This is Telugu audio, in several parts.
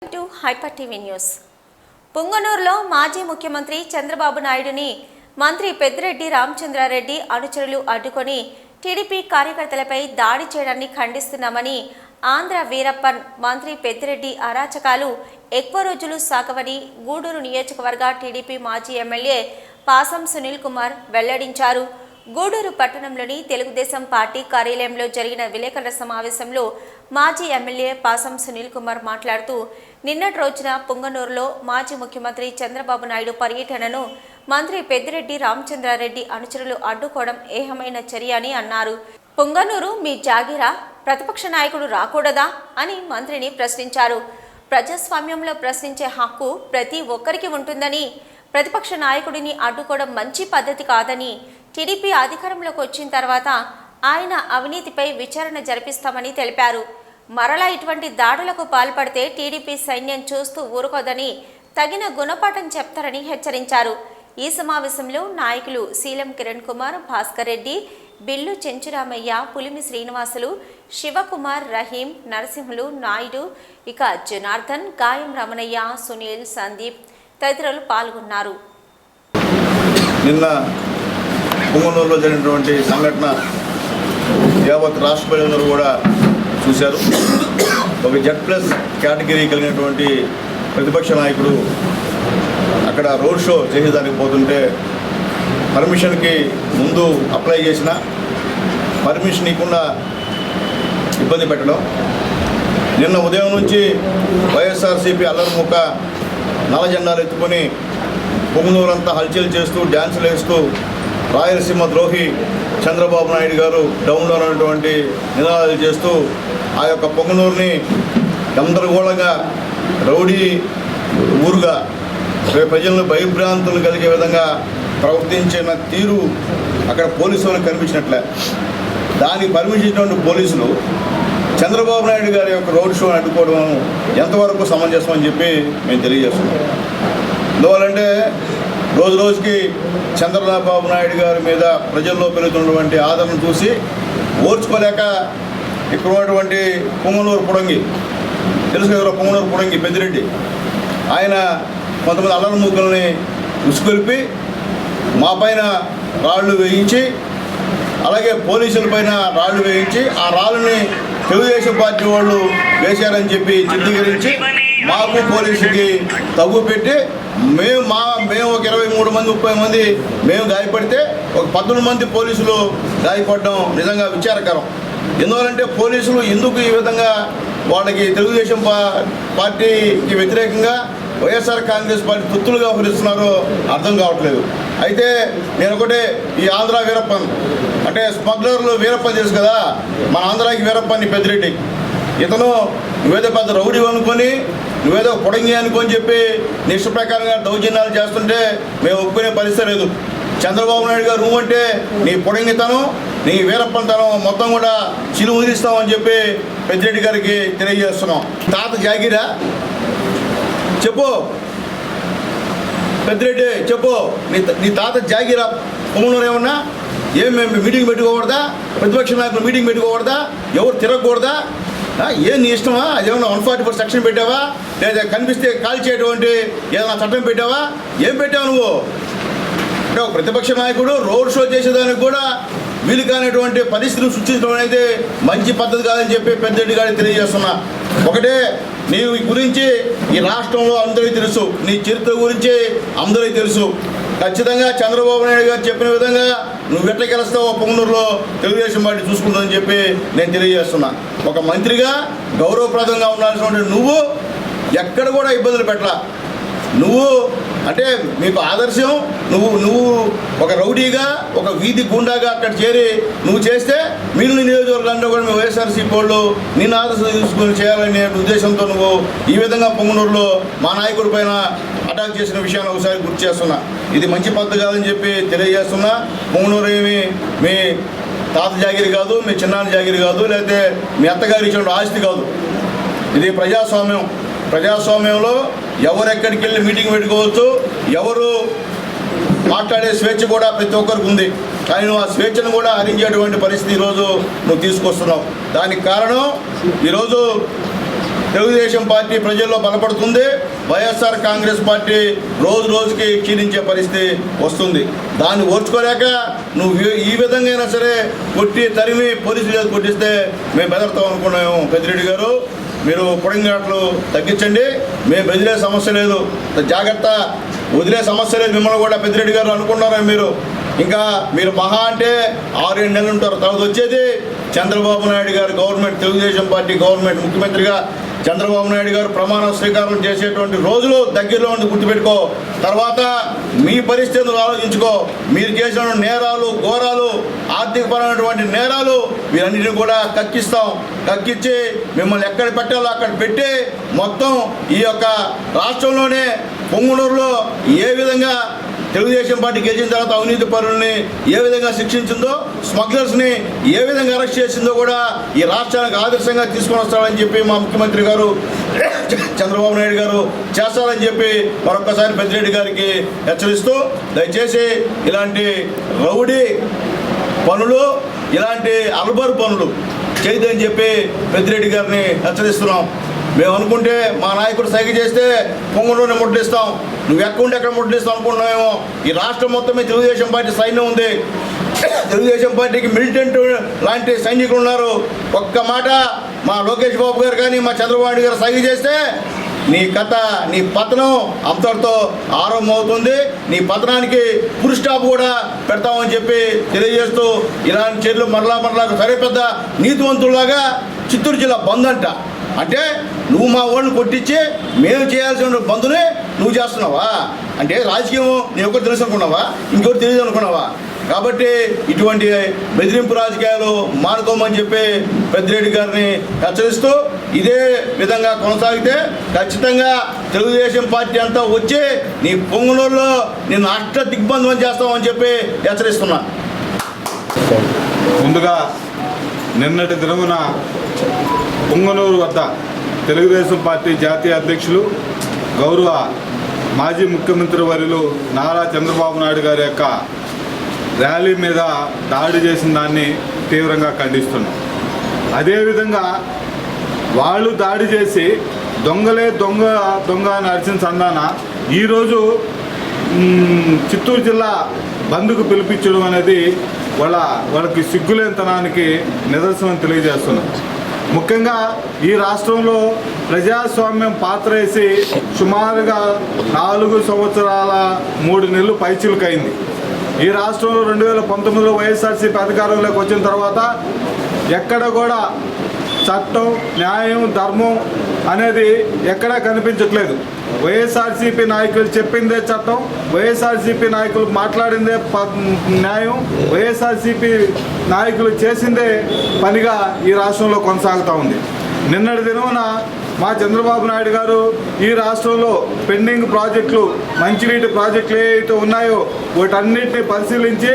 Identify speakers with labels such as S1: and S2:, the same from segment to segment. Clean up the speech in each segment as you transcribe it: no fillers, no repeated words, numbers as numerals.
S1: To hyper TV news. పుంగనూరులో మాజీ ముఖ్యమంత్రి చంద్రబాబు నాయుడుని మంత్రి పెద్దిరెడ్డి రామచంద్రారెడ్డి అనుచరులు అడ్డుకొని టీడీపీ కార్యకర్తలపై దాడి చేయడాన్ని ఖండిస్తున్నామని, ఆంధ్ర వీరప్పన్ మంత్రి పెద్దిరెడ్డి అరాచకాలు ఎక్కువ రోజులు సాగవని గూడూరు నియోజకవర్గ టీడీపీ మాజీ ఎమ్మెల్యే పాసం సునీల్ కుమార్ వెల్లడించారు. గూడూరు పట్టణంలోని తెలుగుదేశం పార్టీ కార్యాలయంలో జరిగిన విలేకరుల సమావేశంలో మాజీ ఎమ్మెల్యే పాసం సునీల్ కుమార్ మాట్లాడుతూ, నిన్నటి రోజున పుంగనూరులో మాజీ ముఖ్యమంత్రి చంద్రబాబు నాయుడు పర్యటనను మంత్రి పెద్దిరెడ్డి రామచంద్రారెడ్డి అనుచరులు అడ్డుకోవడం ఏహమైన చర్య అని అన్నారు. పుంగనూరు మీ జాగిరా, ప్రతిపక్ష నాయకుడు రాకూడదా అని మంత్రిని ప్రశ్నించారు. ప్రజాస్వామ్యంలో ప్రశ్నించే హక్కు ప్రతి ఒక్కరికి ఉంటుందని, ప్రతిపక్ష నాయకుడిని అడ్డుకోవడం మంచి పద్ధతి కాదని, టీడీపీ అధికారంలోకి వచ్చిన తర్వాత ఆయన అవినీతిపై విచారణ జరిపిస్తామని తెలిపారు. మరలా ఇటువంటి దాడులకు పాల్పడితే టీడీపీ సైన్యం చూస్తూ ఊరుకోదని తగిన గుణపాఠం చెప్తారని హెచ్చరించారు. ఈ సమావేశంలో నాయకులు శీలం కిరణ్ కుమార్, భాస్కర్ రెడ్డి, బిల్లు చెంచురామయ్య, పులిమి శ్రీనివాసులు, శివకుమార్, రహీం, నరసింహులు, నాయుడు, ఇక జనార్దన్, గాయం రమణయ్య, సునీల్, సందీప్ తదితరులు పాల్గొన్నారు.
S2: నిన్న పుంగనూరులో జరిగినటువంటి సంఘటన యావత్ రాష్ట్ర ప్రజలందరూ కూడా చూశారు. ఒక Z+ కేటగిరీ కలిగినటువంటి ప్రతిపక్ష నాయకుడు అక్కడ రోడ్ షో చేసేదానికి పోతుంటే పర్మిషన్కి ముందు అప్లై చేసిన పర్మిషన్ ఇవ్వకుండా ఇబ్బంది పెట్టడం. నిన్న ఉదయం నుంచి వైఎస్ఆర్సీపీ అల్లరిముక్క నల్ల జెండాలు ఎత్తుకొని పుంగనూరంతా హల్చల్ చేస్తూ డ్యాన్సులు వేస్తూ రాయలసీమ ద్రోహి చంద్రబాబు నాయుడు గారు డౌన్లో ఉన్నటువంటి నినాదాలు చేస్తూ ఆ యొక్క పుంగనూరుని గందరగోళంగా రౌడీ ఊరుగా ప్రజలను భయభ్రాంతులు కలిగే విధంగా ప్రవర్తించిన తీరు అక్కడ పోలీసు వాళ్ళకి కనిపించినట్లే. దానికి పర్మిషన్ ఇచ్చినటువంటి పోలీసులు చంద్రబాబు నాయుడు గారి యొక్క రోడ్ షోని అడ్డుకోవడం ఎంతవరకు సమంజసం అని చెప్పి మేము తెలియజేస్తున్నాం. ఎందువల్లంటే రోజు రోజుకి చంద్రబాబు నాయుడు గారి మీద ప్రజల్లో పెరుగుతున్నటువంటి ఆదరణ చూసి ఓర్చుకోలేక ఇక్కడ ఉన్నటువంటి పుంగనూరు పుడంగి, తెలుసు కదా, పుంగనూరు పుడంగి పెద్దిరెడ్డి, ఆయన కొంతమంది అల్లరి ముగ్గుల్ని ఉసుకొల్పి మా పైన రాళ్ళు వేయించి, అలాగే పోలీసుల పైన రాళ్ళు వేయించి ఆ రాళ్ళని తెలుగుదేశం పార్టీ వాళ్ళు వేశారని చెప్పి చిత్రీకరించి మాకు పోలీసుకి తగ్గు పెట్టి మేము ఒక 23 మంది 30 మంది మేము గాయపడితే ఒక 19 మంది పోలీసులు గాయపడడం నిజంగా విచారకరం. ఎందువల్లంటే పోలీసులు ఎందుకు ఈ విధంగా వాళ్ళకి తెలుగుదేశం పార్టీకి వ్యతిరేకంగా వైఎస్ఆర్ కాంగ్రెస్ పార్టీ తొత్తులుగా వ్యవహరిస్తున్నారో అర్థం కావట్లేదు. అయితే నేను ఒకటే, ఈ ఆంధ్ర వీరప్పన్ అంటే స్మగ్లర్లు వీరప్పన్ తెలుసు కదా, మన ఆంధ్రాకి వీరప్పని పెద్దిరెడ్డి, ఇతను నువ్వేదో పెద్ద రౌడీ అనుకొని నువ్వేదో పొడంగి అనుకొని చెప్పి నీ ఇష్ట ప్రకారంగా దౌర్జన్యాలు చేస్తుంటే మేము ఒప్పుకునే పరిస్థితి లేదు. చంద్రబాబు నాయుడు గారు నువ్వంటే నీ పొడంగితనం, నీ వీరప్పనితనం మొత్తం కూడా చిలు వదిలిస్తామని చెప్పి పెద్దిరెడ్డి గారికి తెలియజేస్తున్నాం. తాత జాగిరా చెప్పు, పెద్దిరెడ్డి చెప్పు, నీ తాత జాగిరా పుంగనూరు ఏమన్నా ఏం మేము మీటింగ్ పెట్టుకోకూడదా? ప్రతిపక్ష నాయకులు మీటింగ్ పెట్టుకోకూడదా? ఎవరు తిరగకూడదా? ఏం నీ ఇష్టమా? అదేమన్నా 144 సెక్షన్ పెట్టావా? లేదా కనిపిస్తే కాల్ చేయటువంటి ఏదైనా చట్టం పెట్టావా? ఏం పెట్టావు నువ్వు? అంటే ఒక ప్రతిపక్ష నాయకుడు రోడ్ షో చేసేదానికి కూడా వీలు కానిటువంటి పరిస్థితులు సృష్టించడం అనేది మంచి పద్ధతి కాదని చెప్పి పెద్దిరెడ్డి గారికి తెలియజేస్తున్నా. ఒకటే, నీ గురించి ఈ రాష్ట్రంలో అందరికీ తెలుసు, నీ చరిత్ర గురించి అందరికీ తెలుసు. ఖచ్చితంగా చంద్రబాబు నాయుడు గారు చెప్పిన విధంగా నువ్వు ఎట్లా గెలుస్తావో పుంగనూరులో తెలుగుదేశం పార్టీ చూసుకుంటుందని చెప్పి నేను తెలియజేస్తున్నా. ఒక మంత్రిగా గౌరవప్రదంగా ఉండాల్సినటువంటి నువ్వు ఎక్కడ కూడా ఇబ్బందులు పెట్టలా. నువ్వు అంటే మీకు ఆదర్శం, నువ్వు ఒక రౌడీగా ఒక వీధి గుండాగా అక్కడ చేరి నువ్వు చేస్తే మిగిలిన నియోజకవర్గాల్లో కూడా మీ వైఎస్ఆర్సీపీ వాళ్ళు నిన్ను ఆదర్శం తీసుకుని చేయాలనే ఉద్దేశంతో నువ్వు ఈ విధంగా పుంగనూరులో మా నాయకుడి పైన అటాక్ చేసిన విషయాన్ని ఒకసారి గుర్తు చేస్తున్నా. ఇది మంచి పద్ధతి కాదని చెప్పి తెలియజేస్తున్నా. పుంగనూరు ఏమి మీ తాత జాగిరి కాదు, మీ చిన్నాన్న జాగిరి కాదు, లేకపోతే మీ అత్తగారి ఇచ్చిన ఆస్తి కాదు. ఇది ప్రజాస్వామ్యం. ప్రజాస్వామ్యంలో ఎవరెక్కడికి వెళ్ళి మీటింగ్ పెట్టుకోవచ్చు, ఎవరు మాట్లాడే స్వేచ్ఛ కూడా ప్రతి ఒక్కరికి ఉంది. కానీ నువ్వు ఆ స్వేచ్ఛను కూడా హరించేటువంటి పరిస్థితి ఈరోజు నువ్వు తీసుకొస్తున్నావు. దానికి కారణం ఈరోజు తెలుగుదేశం పార్టీ ప్రజల్లో బలపడుతుంది. వైఎస్ఆర్ కాంగ్రెస్ పార్టీ రోజు రోజుకి క్షీణించే పరిస్థితి వస్తుంది. దాన్ని ఓర్చుకోలేక నువ్వు ఈ విధంగా అయినా సరే కొట్టి తరిమి పోలీసులు కొట్టిస్తే మేము బెదరుతాం అనుకున్నాము. పెద్దిరెడ్డి గారు, మీరు పొడంగాట్లు తగ్గించండి. మేము బెదిరే సమస్య లేదు, జాగ్రత్త, వదిలే సమస్య లేదు. మిమ్మల్ని కూడా పెద్దిరెడ్డి గారు అనుకున్నారా ఇంకా మీరు మహా అంటే 6-7 నెలలు ఉంటారు. తర్వాత వచ్చేది చంద్రబాబు నాయుడు గారు గవర్నమెంట్, తెలుగుదేశం పార్టీ గవర్నమెంట్, ముఖ్యమంత్రిగా చంద్రబాబు నాయుడు గారు ప్రమాణ స్వీకారం చేసేటువంటి రోజులు దగ్గరలో ఉండి గుర్తుపెట్టుకో. తర్వాత మీ పరిస్థితులు ఆలోచించుకో. మీరు చేసిన నేరాలు, ఘోరాలు, ఆర్థికపరమైనటువంటి నేరాలు వీరన్నిటిని కూడా కక్కించి మిమ్మల్ని ఎక్కడ పెట్టాలో అక్కడ పెట్టి మొత్తం ఈ యొక్క రాష్ట్రంలోనే పొంగునూరులో ఏ విధంగా తెలుగుదేశం పార్టీ గెలిచిన తర్వాత అవినీతి పరులని ఏ విధంగా శిక్షించిందో, స్మగ్లర్స్ని ఏ విధంగా అరెస్ట్ చేసిందో కూడా ఈ రాష్ట్రానికి ఆదర్శంగా తీసుకొని వస్తారని చెప్పి మా ముఖ్యమంత్రి గారు చంద్రబాబు నాయుడు గారు చేస్తారని చెప్పి మరొక్కసారి పెద్దిరెడ్డి గారికి హెచ్చరిస్తూ, దయచేసి ఇలాంటి రౌడీ పనులు, ఇలాంటి అల్బర్ పనులు చేయదని చెప్పి పెద్దిరెడ్డి గారిని హెచ్చరిస్తున్నాం. మేము అనుకుంటే మా నాయకుడు సైగ చేస్తే పొంగనూరుని ముట్టడిస్తాం, నువ్వు ఎక్కడుంటే ఎక్కడ ముట్టడిస్తావు అనుకుంటున్నామేమో. ఈ రాష్ట్రం మొత్తమే తెలుగుదేశం పార్టీ సైన్యం ఉంది. తెలుగుదేశం పార్టీకి మిలిటెంట్ లాంటి సైనికులు ఉన్నారు. ఒక్క మాట మా లోకేష్ బాబు గారు కానీ మా చంద్రబాబు గారు సైగ చేస్తే నీ కథ, నీ పతనం అంతటితో ఆరంభమవుతుంది. నీ పతనానికి ఫుల్ స్టాప్ కూడా పెడతామని చెప్పి తెలియజేస్తూ, ఇలాంటి చర్యలు మరలా సరే పెద్ద నీతివంతుల్లాగా చిత్తూరు జిల్లా బంద్ అంటే నువ్వు మా వాళ్ళని కొట్టించి మేము చేయాల్సిన బంధుని నువ్వు చేస్తున్నావా? అంటే రాజకీయం నీ ఒకటి తెలుసు అనుకున్నావా, ఇంకొకటి తెలియదు అనుకున్నావా? కాబట్టి ఇటువంటి బెదిరింపు రాజకీయాలు మానుకోమని చెప్పి పెద్దిరెడ్డి గారిని హెచ్చరిస్తూ, ఇదే విధంగా కొనసాగితే ఖచ్చితంగా తెలుగుదేశం పార్టీ అంతా వచ్చి నీ పొంగునూరులో నిన్ను అష్ట దిగ్బంధనం చేస్తామని చెప్పి హెచ్చరిస్తున్నా.
S3: ముందుగా నిన్నటి దినమున పొంగనూరు వద్ద తెలుగుదేశం పార్టీ జాతీయ అధ్యక్షులు గౌరవ మాజీ ముఖ్యమంత్రి వర్యులు నారా చంద్రబాబు నాయుడు గారి యొక్క ర్యాలీ మీద దాడి చేసిన దాన్ని తీవ్రంగా ఖండిస్తున్నాం. అదేవిధంగా వాళ్ళు దాడి చేసి దొంగలే దొంగ అని అరిచిన సందాన ఈరోజు చిత్తూరు జిల్లా బంద్కు పిలిపించడం అనేది వాళ్ళకి సిగ్గులేనితనానికి నిదర్శనం తెలియజేస్తున్నాం. ముఖ్యంగా ఈ రాష్ట్రంలో ప్రజాస్వామ్యం పాత్ర వేసి సుమారుగా 4 సంవత్సరాల 3 నెలలు పైచిలుకైంది. ఈ రాష్ట్రంలో 2019లో వైఎస్ఆర్సీపీ అధికారంలోకి వచ్చిన తర్వాత ఎక్కడ కూడా చట్టం, న్యాయం, ధర్మం అనేది ఎక్కడా కనిపించట్లేదు. వైఎస్ఆర్సీపీ నాయకులు చెప్పిందే చట్టం, వైఎస్ఆర్సీపీ నాయకులు మాట్లాడిందే న్యాయం, వైఎస్ఆర్సీపీ నాయకులు చేసిందే పనిగా ఈ రాష్ట్రంలో కొనసాగుతూ ఉంది. నిన్నటి దినమున మా చంద్రబాబు నాయుడు గారు ఈ రాష్ట్రంలో పెండింగ్ ప్రాజెక్టులు, మంచినీటి ప్రాజెక్టులు ఏవైతే ఉన్నాయో వాటన్నిటిని పరిశీలించి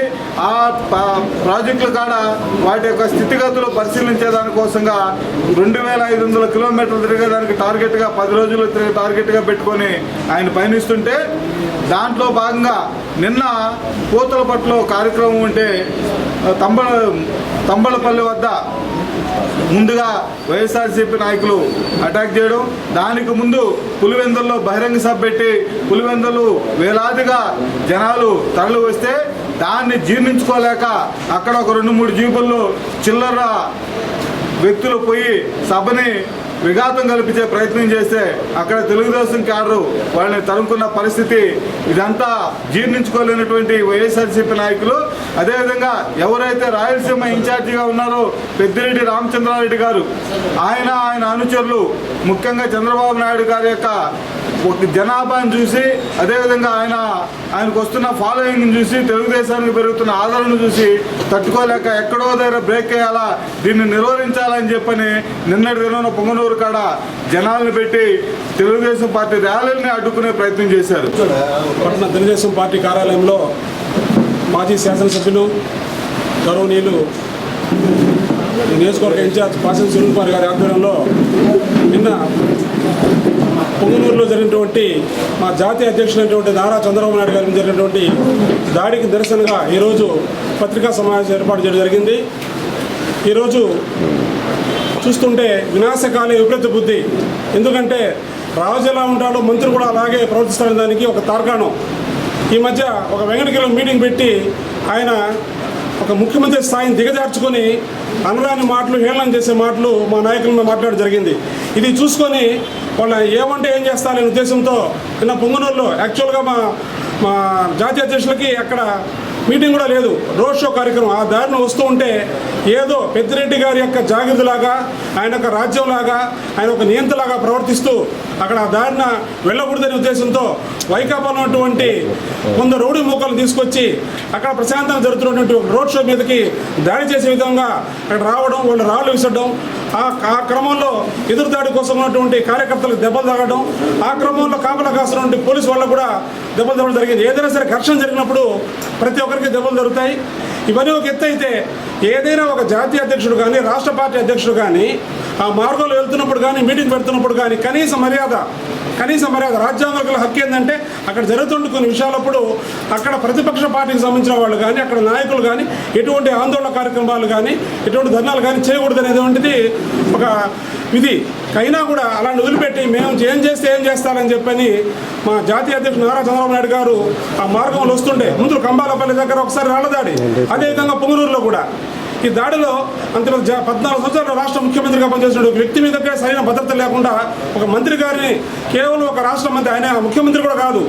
S3: ఆ ప్రాజెక్టుల కాడ వాటి యొక్క స్థితిగతులు పరిశీలించే దానికోసంగా 2500 కిలోమీటర్లు తిరిగేదానికి టార్గెట్గా 10 రోజులు తిరిగే టార్గెట్గా పెట్టుకొని ఆయన పయనిస్తుంటే, దాంట్లో భాగంగా నిన్న పూతలపట్టులో కార్యక్రమం ఉంటే తంబళపల్లి వద్ద ముందుగా వైఎస్ఆర్సీపీ నాయకులు అటాక్ చేయడం, దానికి ముందు పులివెందుల్లో బహిరంగ సభ పెట్టి పులివెందులు వేలాదిగా జనాలు తరలి వస్తే దాన్ని జీర్ణించుకోలేక అక్కడ ఒక 2-3 జీపుల్లో చిల్లర వ్యక్తులు పోయి సభని విఘాతం కల్పించే ప్రయత్నం చేస్తే అక్కడ తెలుగుదేశం క్యాడరు వాళ్ళని తరుముకున్న పరిస్థితి. ఇదంతా జీర్ణించుకోలేనటువంటి వైఎస్ఆర్సీపీ నాయకులు, అదేవిధంగా ఎవరైతే రాయలసీమ ఇన్ఛార్జిగా ఉన్నారో పెద్దిరెడ్డి రామచంద్రారెడ్డి గారు, ఆయన అనుచరులు, ముఖ్యంగా చంద్రబాబు నాయుడు గారి యొక్క ఒక జనాభాను చూసి, అదేవిధంగా ఆయనకు వస్తున్న ఫాలోయింగ్ని చూసి, తెలుగుదేశానికి పెరుగుతున్న ఆదరణను చూసి తట్టుకోలేక ఎక్కడో దగ్గర బ్రేక్ వేయాలా, దీన్ని నిర్వహించాలని చెప్పని నిన్నటి దిన పొంగనూరు కాడ జనాలను పెట్టి తెలుగుదేశం పార్టీ ర్యాలీని అడ్డుకునే ప్రయత్నం చేశారు.
S4: పట్టణ తెలుగుదేశం పార్టీ కార్యాలయంలో మాజీ శాసనసభ్యులు గౌరవనీయులు నియోజకవర్గ ఇన్ఛార్జ్ పాసం సునీల్ కుమార్ గారి ఆధ్వర్యంలో నిన్న పొంగనూరులో జరిగినటువంటి మా జాతీయ అధ్యక్షులైనటువంటి నారా చంద్రబాబు నాయుడు గారికి జరిగినటువంటి దాడికి నిరసనగా ఈరోజు పత్రికా సమావేశం ఏర్పాటు చేయడం జరిగింది. ఈరోజు చూస్తుంటే వినాశకాలే విపరీత బుద్ధి. ఎందుకంటే రాజు ఎలా ఉంటాడో మంత్రి కూడా అలాగే ప్రవర్తిస్తాడని దానికి ఒక తార్కాణం. ఈ మధ్య ఒక వెంకటగిరిలో మీటింగ్ పెట్టి ఆయన ఒక ముఖ్యమంత్రి స్థాయిని దిగజార్చుకొని అనరాని మాటలు, హేళన చేసే మాటలు మా నాయకులను మాట్లాడడం జరిగింది. ఇది చూసుకొని వాళ్ళు ఏమంటే ఏం చేస్తారనే ఉద్దేశంతో నిన్న పొంగనూరులో యాక్చువల్గా మా జాతీయ అధ్యక్షులకి అక్కడ మీటింగ్ కూడా లేదు, రోడ్ షో కార్యక్రమం. ఆ దారిని వస్తూ ఉంటే ఏదో పెద్దిరెడ్డి గారి యొక్క జాగీదులాగా, ఆయన యొక్క రాజ్యంలాగా, ఆయన ఒక నియంత్రలాగా ప్రవర్తిస్తూ అక్కడ ఆ దారిన వెళ్ళకూడదనే ఉద్దేశంతో వైకాపాలో ఉన్నటువంటి కొందరు రౌడీ మూకలు తీసుకొచ్చి అక్కడ ప్రశాంతంగా జరుగుతున్నటువంటి రోడ్ షో మీదకి దాడి చేసే విధంగా అక్కడ రావడం, వాళ్ళు రాళ్ళు విసరడం, ఆ క్రమంలో ఎదురు దాడి కోసం ఉన్నటువంటి కార్యకర్తలకు దెబ్బలు తగలడం, ఆ క్రమంలో కాపలా కాస్తున్నటువంటి పోలీసు వాళ్ళకు కూడా దెబ్బలు తగ్గడం జరిగింది. ఏదైనా సరే ఘర్షణ జరిగినప్పుడు ప్రతి ఒక్కరికి దెబ్బలు జరుగుతాయి. ఇవన్నీ ఒక ఎత్తు అయితే ఏదైనా ఒక జాతీయ అధ్యక్షుడు కానీ, రాష్ట్ర పార్టీ అధ్యక్షుడు కానీ ఆ మార్గంలో వెళ్తున్నప్పుడు కానీ, మీటింగ్ పెడుతున్నప్పుడు కానీ కనీస మర్యాద రాజ్యాంగ హక్కు ఏంటంటే అక్కడ జరుగుతున్న కొన్ని విషయాలప్పుడు అక్కడ ప్రతిపక్ష పార్టీకి సంబంధించిన వాళ్ళు కానీ, అక్కడ నాయకులు కానీ ఎటువంటి ఆందోళన కార్యక్రమాలు కానీ, ఎటువంటి ధర్నాలు కానీ చేయకూడదు అనేటువంటిది ఒక విధి. అయినా కూడా అలాంటి వదిలిపెట్టి మేము ఏం చేస్తే ఏం చేస్తారని చెప్పని మా జాతీయ అధ్యక్షుడు నారా చంద్రబాబు నాయుడు గారు ఆ మార్గంలో వస్తుంటే ముందు కంబాలపల్లి దగ్గర ఒకసారి రాళ్ళదాడి, అదేవిధంగా పొంగనూరులో కూడా ఈ దాడిలో అంత 14 సంవత్సరాలు రాష్ట్ర ముఖ్యమంత్రిగా పనిచేసిన ఒక వ్యక్తి మీదకే సరైన భద్రత లేకుండా ఒక మంత్రి గారిని, కేవలం ఒక రాష్ట్ర మంత్రి, ఆయన ముఖ్యమంత్రి కూడా కాదు,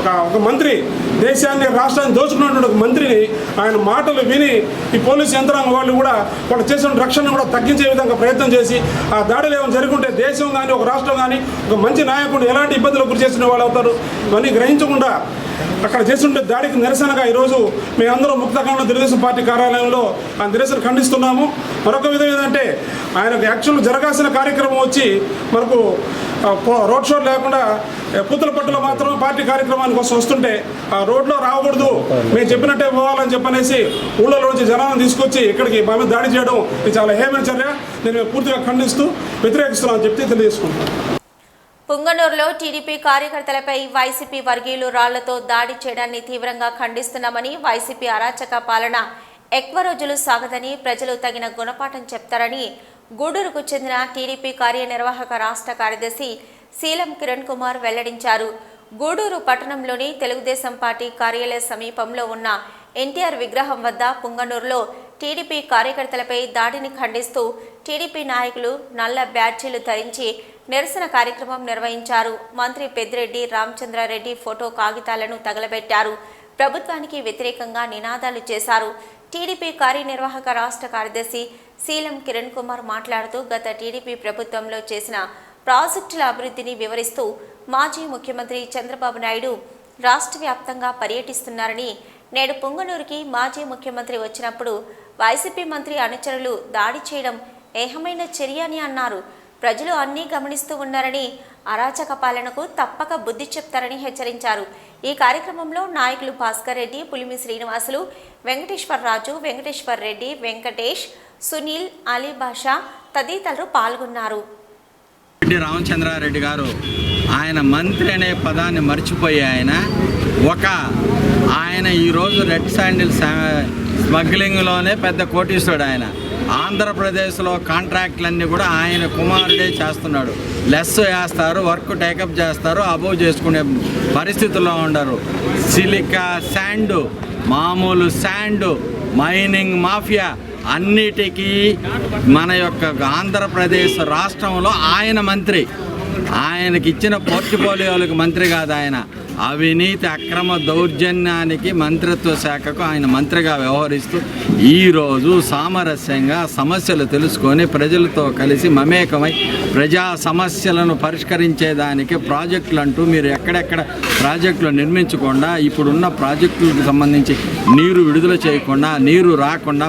S4: ఒక మంత్రి, దేశాన్ని రాష్ట్రాన్ని దోచుకున్నటువంటి ఒక మంత్రిని ఆయన మాటలు విని ఈ పోలీసు యంత్రాంగం వాళ్ళు చేసిన రక్షణను కూడా తగ్గించే విధంగా ప్రయత్నం చేసి ఆ దాడులు ఏమైనా జరుగుంటే దేశం కానీ, ఒక రాష్ట్రం కానీ, ఒక మంచి నాయకుడు ఎలాంటి ఇబ్బందులకు గురి చేసిన వాళ్ళు అవుతారు. ఇవన్నీ గ్రహించకుండా అక్కడ చేస్తుంటే దాడికి నిరసనగా ఈరోజు మేమందరం ముక్తకాండ తెలుగుదేశం పార్టీ కార్యాలయంలో ఆ నిరసన ఖండిస్తున్నాము. మరొక విధం ఏంటంటే ఆయనకు యాక్చువల్ జరగాల్సిన కార్యక్రమం వచ్చి మనకు రోడ్ షో లేకుండా పూతలపట్టులో మాత్రం పార్టీ కార్యక్రమానికి కోసం వస్తుంటే ఆ రోడ్లో రాకూడదు, మేము చెప్పినట్టే పోవాలని చెప్పనేసి ఊళ్ళో నుంచి జనాలను తీసుకొచ్చి ఇక్కడికి మా మీద దాడి చేయడం ఇది చాలా హేమైన చర్య. నేను పూర్తిగా ఖండిస్తూ వ్యతిరేకిస్తున్నానని చెప్తే తెలియజేసుకుంటున్నాను.
S1: పుంగనూరులో టీడీపీ కార్యకర్తలపై వైసీపీ వర్గీయులు రాళ్లతో దాడి చేయడాన్ని తీవ్రంగా ఖండిస్తున్నామని, వైసీపీ అరాచక పాలన ఎక్కువ రోజులు సాగదని, ప్రజలు తగిన గుణపాఠం చెప్తారని గూడూరుకు చెందిన టీడీపీ కార్యనిర్వాహక రాష్ట్ర కార్యదర్శి శీలం కిరణ్ కుమార్ వెల్లడించారు. గూడూరు పట్టణంలోని తెలుగుదేశం పార్టీ కార్యాలయ సమీపంలో ఉన్న ఎన్టీఆర్ విగ్రహం వద్ద పుంగనూరులో టీడీపీ కార్యకర్తలపై దాడిని ఖండిస్తూ టీడీపీ నాయకులు నల్ల బ్యాడ్జీలు ధరించి నిరసన కార్యక్రమం నిర్వహించారు. మంత్రి పెద్దిరెడ్డి రామచంద్రారెడ్డి ఫోటో కాగితాలను తగలబెట్టారు. ప్రభుత్వానికి వ్యతిరేకంగా నినాదాలు చేశారు. టీడీపీ కార్యనిర్వాహక రాష్ట్ర కార్యదర్శి శీలం కిరణ్ కుమార్ మాట్లాడుతూ గత టీడీపీ ప్రభుత్వంలో చేసిన ప్రాజెక్టుల అభివృద్ధిని వివరిస్తూ మాజీ ముఖ్యమంత్రి చంద్రబాబు నాయుడు రాష్ట్ర వ్యాప్తంగా పర్యటిస్తున్నారని, నేడు పొంగనూరుకి మాజీ ముఖ్యమంత్రి వచ్చినప్పుడు వైసీపీ మంత్రి అనుచరులు దాడి చేయడం ఏహమైన చర్య అని అన్నారు. ప్రజలు అన్నీ గమనిస్తూ ఉన్నారని, అరాచక పాలనకు తప్పక బుద్ధి చెప్తారని హెచ్చరించారు. ఈ కార్యక్రమంలో నాయకులు భాస్కర్ రెడ్డి, పులిమి శ్రీనివాసులు, వెంకటేశ్వరరాజు, వెంకటేశ్వర్ రెడ్డి, వెంకటేష్, సునీల్, అలీబాషా తదితరులు పాల్గొన్నారు.
S5: రామచంద్రారెడ్డి గారు ఆయన మంత్రి అనే పదాన్ని మర్చిపోయి ఆయన ఈరోజు రెడ్ శాండిల్ స్మగ్లింగ్లోనే పెద్ద కోటీశ్వరుడు. ఆయన ఆంధ్రప్రదేశ్లో కాంట్రాక్ట్లన్నీ కూడా ఆయన కుమారుడే చేస్తున్నాడు. లెస్ వేస్తారు, వర్క్ టేకప్ చేస్తారు, అబోవ్ చేసుకునే పరిస్థితుల్లో ఉండరు. సిలికా శాండు, మామూలు శాండు, మైనింగ్ మాఫియా అన్నిటికీ మన యొక్క ఆంధ్రప్రదేశ్ రాష్ట్రంలో ఆయన మంత్రి. ఆయనకి ఇచ్చిన పోర్ట్ఫోలియోలకు మంత్రి కాదు ఆయన. అవినీతి అక్రమ దౌర్జన్యానికి మంత్రిత్వ శాఖకు ఆయన మంత్రిగా వ్యవహరిస్తూ ఈరోజు సామరస్యంగా సమస్యలు తెలుసుకొని ప్రజలతో కలిసి మమేకమై ప్రజా సమస్యలను పరిష్కరించేదానికి ప్రాజెక్టులు అంటూ మీరు ఎక్కడెక్కడ ప్రాజెక్టులు నిర్మించకుండా, ఇప్పుడున్న ప్రాజెక్టులకు సంబంధించి నీరు విడుదల చేయకుండా, నీరు రాకుండా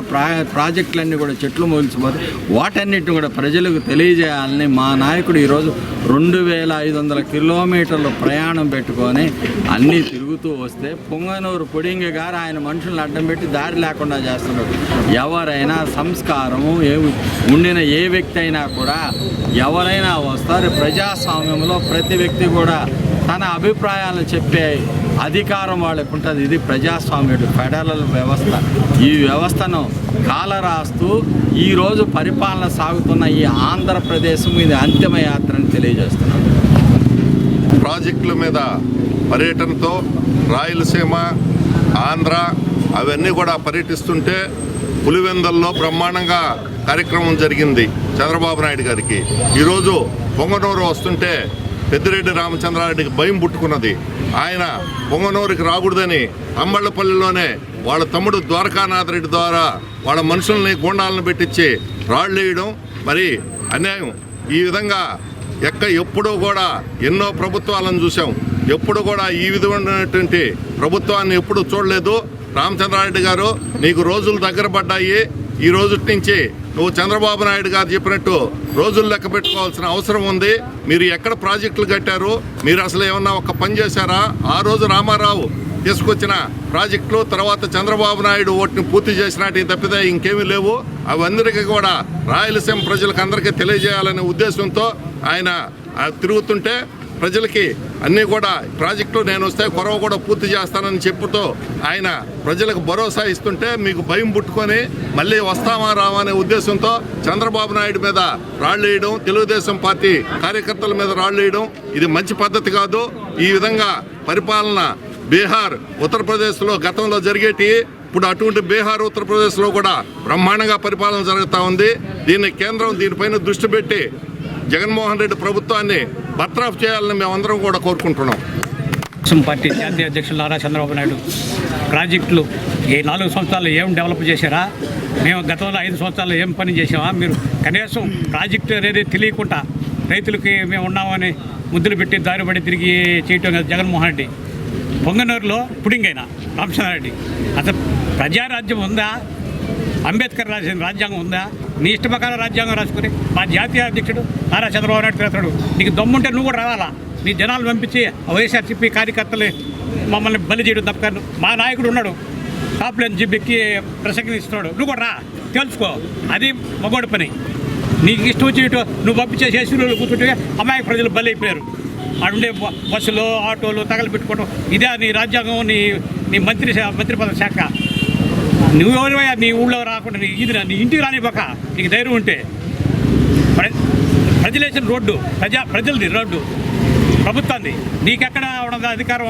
S5: ప్రాజెక్టులన్నీ కూడా చెట్లు మూల్చిపోతే వాటన్నిటిని కూడా ప్రజలకు తెలియజేయాలని మా నాయకుడు ఈరోజు 2500 కిలోమీటర్లు ప్రయాణం పెట్టుకొని అన్నీ తిరుగుతూ వస్తే పొంగనూరు పుడింగి గారు ఆయన మనుషులను అడ్డం పెట్టి దారి లేకుండా చేస్తున్నారు. ఎవరైనా సంస్కారము ఉండిన ఏ వ్యక్తి అయినా కూడా ఎవరైనా వస్తారు. ప్రజాస్వామ్యంలో ప్రతి వ్యక్తి కూడా తన అభిప్రాయాలను చెప్పే అధికారం వాళ్ళకు ఉంటుంది. ఇది ప్రజాస్వామ్యుడు ఫెడరల్ వ్యవస్థ. ఈ వ్యవస్థను కాలరాస్తూ ఈరోజు పరిపాలన సాగుతున్న ఈ ఆంధ్రప్రదేశ్ ఇది అంతిమ యాత్రని తెలియజేస్తున్నాను.
S6: ప్రాజెక్టుల మీద పర్యటనతో రాయలసీమ, ఆంధ్ర అవన్నీ కూడా పర్యటిస్తుంటే పులివెందల్లో బ్రహ్మాండంగా కార్యక్రమం జరిగింది చంద్రబాబు నాయుడు గారికి. ఈరోజు పొంగనూరు వస్తుంటే పెద్దిరెడ్డి రామచంద్రారెడ్డికి భయం పుట్టుకున్నది. ఆయన పొంగనూరుకి రాకూడదని అంబళ్ళపల్లిలోనే వాళ్ళ తమ్ముడు ద్వారకానాథ్ రెడ్డి ద్వారా వాళ్ళ మనుషుల్ని గూండాలను పెట్టించి రాళ్ళు వేయడం మరి అన్యాయం. ఈ విధంగా ఎప్పుడూ కూడా ఎన్నో ప్రభుత్వాలను చూసాం, ఎప్పుడు కూడా ఈ విధమైనటువంటి ప్రభుత్వాన్ని ఎప్పుడు చూడలేదు. రామచంద్రారెడ్డి గారు, నీకు రోజులు దగ్గర పడ్డాయి. ఈ రోజు నుంచి నువ్వు చంద్రబాబు నాయుడు గారు చెప్పినట్టు రోజులు లెక్క పెట్టుకోవాల్సిన అవసరం ఉంది. మీరు ఎక్కడ ప్రాజెక్టులు కట్టారు, మీరు అసలు ఏమన్నా ఒక పని చేశారా? ఆ రోజు రామారావు తీసుకొచ్చిన ప్రాజెక్టులు తర్వాత చంద్రబాబు నాయుడు వాటిని పూర్తి చేసినట్టు తప్పితే ఇంకేమీ లేవు. అవన్నీ కూడా రాయలసీమ ప్రజలకు అందరికీ తెలియజేయాలనే ఉద్దేశంతో ఆయన తిరుగుతుంటే ప్రజలకి అన్నీ కూడా ప్రాజెక్టులు నేను వస్తే కొరవ కూడా పూర్తి చేస్తానని చెప్పుతూ ఆయన ప్రజలకు భరోసా ఇస్తుంటే మీకు భయం పుట్టుకొని మళ్ళీ వస్తామా రావా అనే ఉద్దేశంతో చంద్రబాబు నాయుడు మీద రాళ్ళు వేయడం, తెలుగుదేశం పార్టీ కార్యకర్తల మీద రాళ్ళు వేయడం ఇది మంచి పద్ధతి కాదు. ఈ విధంగా పరిపాలన బీహార్, ఉత్తరప్రదేశ్లో గతంలో జరిగేటి ఇప్పుడు అటువంటి బీహార్, ఉత్తరప్రదేశ్లో కూడా బ్రహ్మాండంగా పరిపాలన జరుగుతూ ఉంది. దీన్ని కేంద్రం దీనిపైన దృష్టి పెట్టి జగన్మోహన్ రెడ్డి ప్రభుత్వాన్ని బర్తరఫ్ చేయాలని మేమందరం కూడా కోరుకుంటున్నాం.
S7: పార్టీ జాతీయ అధ్యక్షులు నారా చంద్రబాబు నాయుడు ప్రాజెక్టులు ఈ 4 సంవత్సరాలు ఏం డెవలప్ చేశారా, మేము గతంలో 5 సంవత్సరాలు ఏం పని చేసామా, మీరు కనీసం ప్రాజెక్టు అనేది తెలియకుండా రైతులకి మేము ఉన్నామని ముద్దులు పెట్టి దారిపడి తిరిగి చేయటం కదా జగన్మోహన్ రెడ్డి. పొంగనూరులో పుడింగ్ అయినా రామచంద్రారెడ్డి, అసలు ప్రజారాజ్యం ఉందా? అంబేద్కర్ రాసిన రాజ్యాంగం ఉందా? నీ ఇష్ట ప్రకారం రాజ్యాంగం రాసుకుని మా జాతీయ అధ్యక్షుడు నారా చంద్రబాబు నాయుడు తిరుగుతాడు. నీకు దమ్ముంటే నువ్వు కూడా రావాలా? నీ జనాలు పంపించి వైఎస్ఆర్సీపీ కార్యకర్తలు మమ్మల్ని బలి చేయడం తప్ప మా నాయకుడు ఉన్నాడు, టాప్లైన్ జిబ్బెక్కి ప్రసంగిస్తున్నాడు, నువ్వు కూడా రా తెలుసుకో. అది మగోడి పని. నీకు ఇష్టం వచ్చి నువ్వు పంపించే శశువులు కూర్చుంటే అమాయక ప్రజలు బలి అయిపోయారు. అడుండే బస్సులు, ఆటోలు తగలబెట్టుకోవడం ఇదే నీ రాజ్యాంగం, నీ మంత్రిపద శాఖ. నువ్వెవరివయ్యా నీ ఊళ్ళో రాకుండా నీ ఇంటికి రానివ్వక నీకు ధైర్యం ఉంటే? ప్రజలేసిన రోడ్డు ప్రజలది రోడ్డు ప్రభుత్వాన్ని, నీకెక్కడ ఉన్నది అధికారం?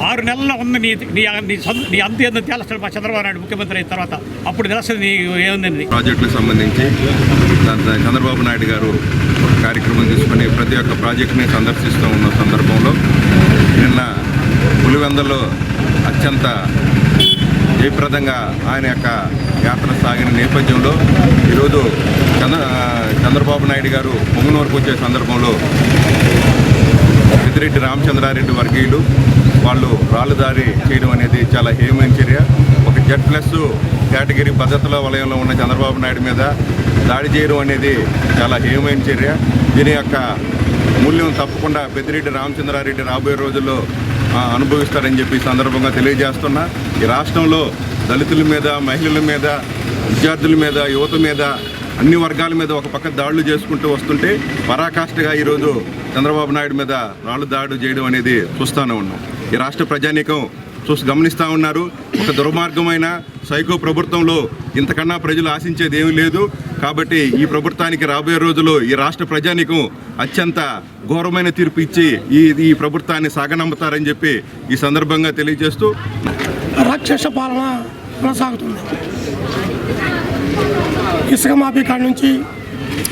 S7: 6 నెలల్లో ఉంది నీ అంత ఏందో తెలుస్తుంది మా చంద్రబాబు నాయుడు ముఖ్యమంత్రి అయిన తర్వాత, అప్పుడు తెలుస్తుంది నీ ఏముంది.
S8: ప్రాజెక్టులకు సంబంధించి చంద్రబాబు నాయుడు గారు ఒక కార్యక్రమం తీసుకుని ప్రతి ఒక్క ప్రాజెక్టుని సందర్శిస్తూ ఉన్న సందర్భంలో నిన్న పులివెందల్లో అత్యంత జయప్రదంగా ఆయన యొక్క యాత్ర సాగిన నేపథ్యంలో ఈరోజు చంద్రబాబు నాయుడు గారు పొంగనూరుకు వచ్చే సందర్భంలో పెద్దిరెడ్డి రామచంద్రారెడ్డి వర్గీయులు వాళ్ళు రాళ్ళు దారి చేయడం అనేది చాలా హేయమైన చర్య. ఒక Z+ కేటగిరీ భద్రతల వలయంలో ఉన్న చంద్రబాబు నాయుడు మీద దాడి చేయడం అనేది చాలా హేయమైన చర్య. దీని యొక్క మూల్యం తప్పకుండా పెద్దిరెడ్డి రామచంద్రారెడ్డి రాబోయే రోజుల్లో అనుభవిస్తారని చెప్పి సందర్భంగా తెలియజేస్తున్నా. ఈ రాష్ట్రంలో దళితుల మీద, మహిళల మీద, విద్యార్థుల మీద, యువత మీద, అన్ని వర్గాల మీద ఒక పక్క దాడులు చేసుకుంటూ వస్తుంటే పరాకాష్ఠగా ఈరోజు చంద్రబాబు నాయుడు మీద రాళ్ళు దాడులు చేయడం అనేది చూస్తూనే ఉన్నాం. ఈ రాష్ట్ర ప్రజానీకం గమనిస్తూ ఉన్నారు. ఒక దుర్మార్గమైన సైకో ప్రభుత్వంలో ఇంతకన్నా ప్రజలు ఆశించేది ఏమీ లేదు. కాబట్టి ఈ ప్రభుత్వానికి రాబోయే రోజుల్లో ఈ రాష్ట్ర ప్రజానీకం అత్యంత ఘోరమైన తీర్పు ఇచ్చి ఈ ప్రభుత్వాన్ని సాగనమ్ముతారని చెప్పి ఈ సందర్భంగా తెలియజేస్తూ
S9: రాక్షస పాలన కొనసాగుతుంది. ఇసుక మాఫీ కాడ నుంచి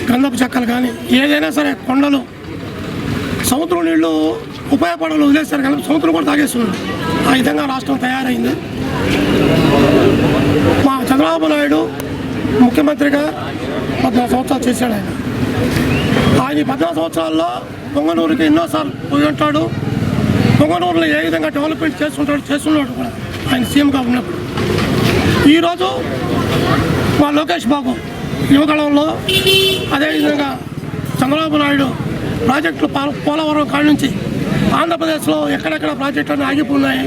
S9: గంధపు చెక్కలు కానీ ఏదైనా సరే కొండలు, సముద్రం నీళ్లు ఉపయోగపడాలి వదిలేస్తారు కానీ సముద్రం కూడా తాగేస్తున్నారు. ఆ విధంగా రాష్ట్రం తయారైంది. మా చంద్రబాబు నాయుడు ముఖ్యమంత్రిగా 14 సంవత్సరాలు చేశాడు. ఆయన 14 సంవత్సరాల్లో పొంగనూరుకి ఎన్నోసార్లు పోయి ఉంటాడు. పొంగనూరులో ఏ విధంగా డెవలప్మెంట్ చేస్తున్నాడు కూడా ఆయన సీఎంగా ఉన్నప్పుడు. ఈరోజు మా లోకేష్ బాబు యువగళంలో అదేవిధంగా చంద్రబాబు నాయుడు ప్రాజెక్టులు పోలవరం కాడి నుంచి ఆంధ్రప్రదేశ్లో ఎక్కడెక్కడ ప్రాజెక్టులు ఆగిపోయినాయి,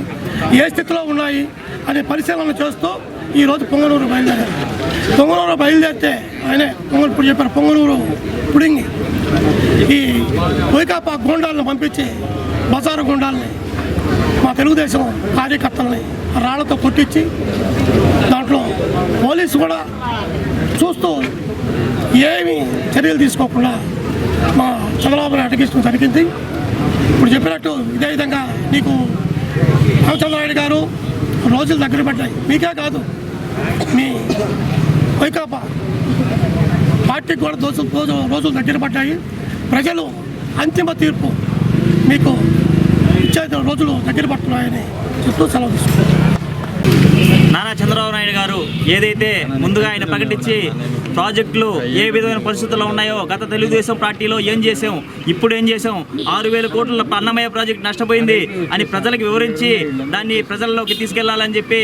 S9: ఏ స్థితిలో ఉన్నాయి అనే పరిశీలన చేస్తూ ఈరోజు పొంగనూరు బయలుదేరారు. పొంగనూరు బయలుదేరితే ఆయనే ఇప్పుడు చెప్పారు పొంగనూరు పుడింగి ఈ వైకాపా గుండాలను పంపించి బజారు గుండాలని మా తెలుగుదేశం కార్యకర్తల్ని రాళ్లతో కొట్టించి దాంట్లో పోలీసు కూడా చూస్తూ ఏమీ చర్యలు తీసుకోకుండా మా చంద్రబాబుని అటకించడం జరిగింది. ఇప్పుడు చెప్పినట్టు ఇదే విధంగా నీకు రామచంద్రనాయుడు గారు రోజులు దగ్గర పడ్డాయి. మీకే కాదు, మీ వైకాపా పార్టీకి కూడా రోజులు దగ్గర పడ్డాయి. ప్రజలు అంతిమ తీర్పు మీకు ఇచ్చే రోజులు దగ్గర పడుతున్నాయని చెప్తూ సెలవు తీసుకుంటారు.
S10: నారా చంద్రబాబు నాయుడు గారు ఏదైతే ముందుగా ఆయన ప్రకటించి ప్రాజెక్టులు ఏ విధమైన పరిస్థితుల్లో ఉన్నాయో, గత తెలుగుదేశం పార్టీలో ఏం చేసాం, ఇప్పుడు ఏం చేసాం, 6,000 కోట్ల అన్నమయ్య ప్రాజెక్టు నష్టపోయింది అని ప్రజలకు వివరించి దాన్ని ప్రజల్లోకి తీసుకెళ్లాలని చెప్పి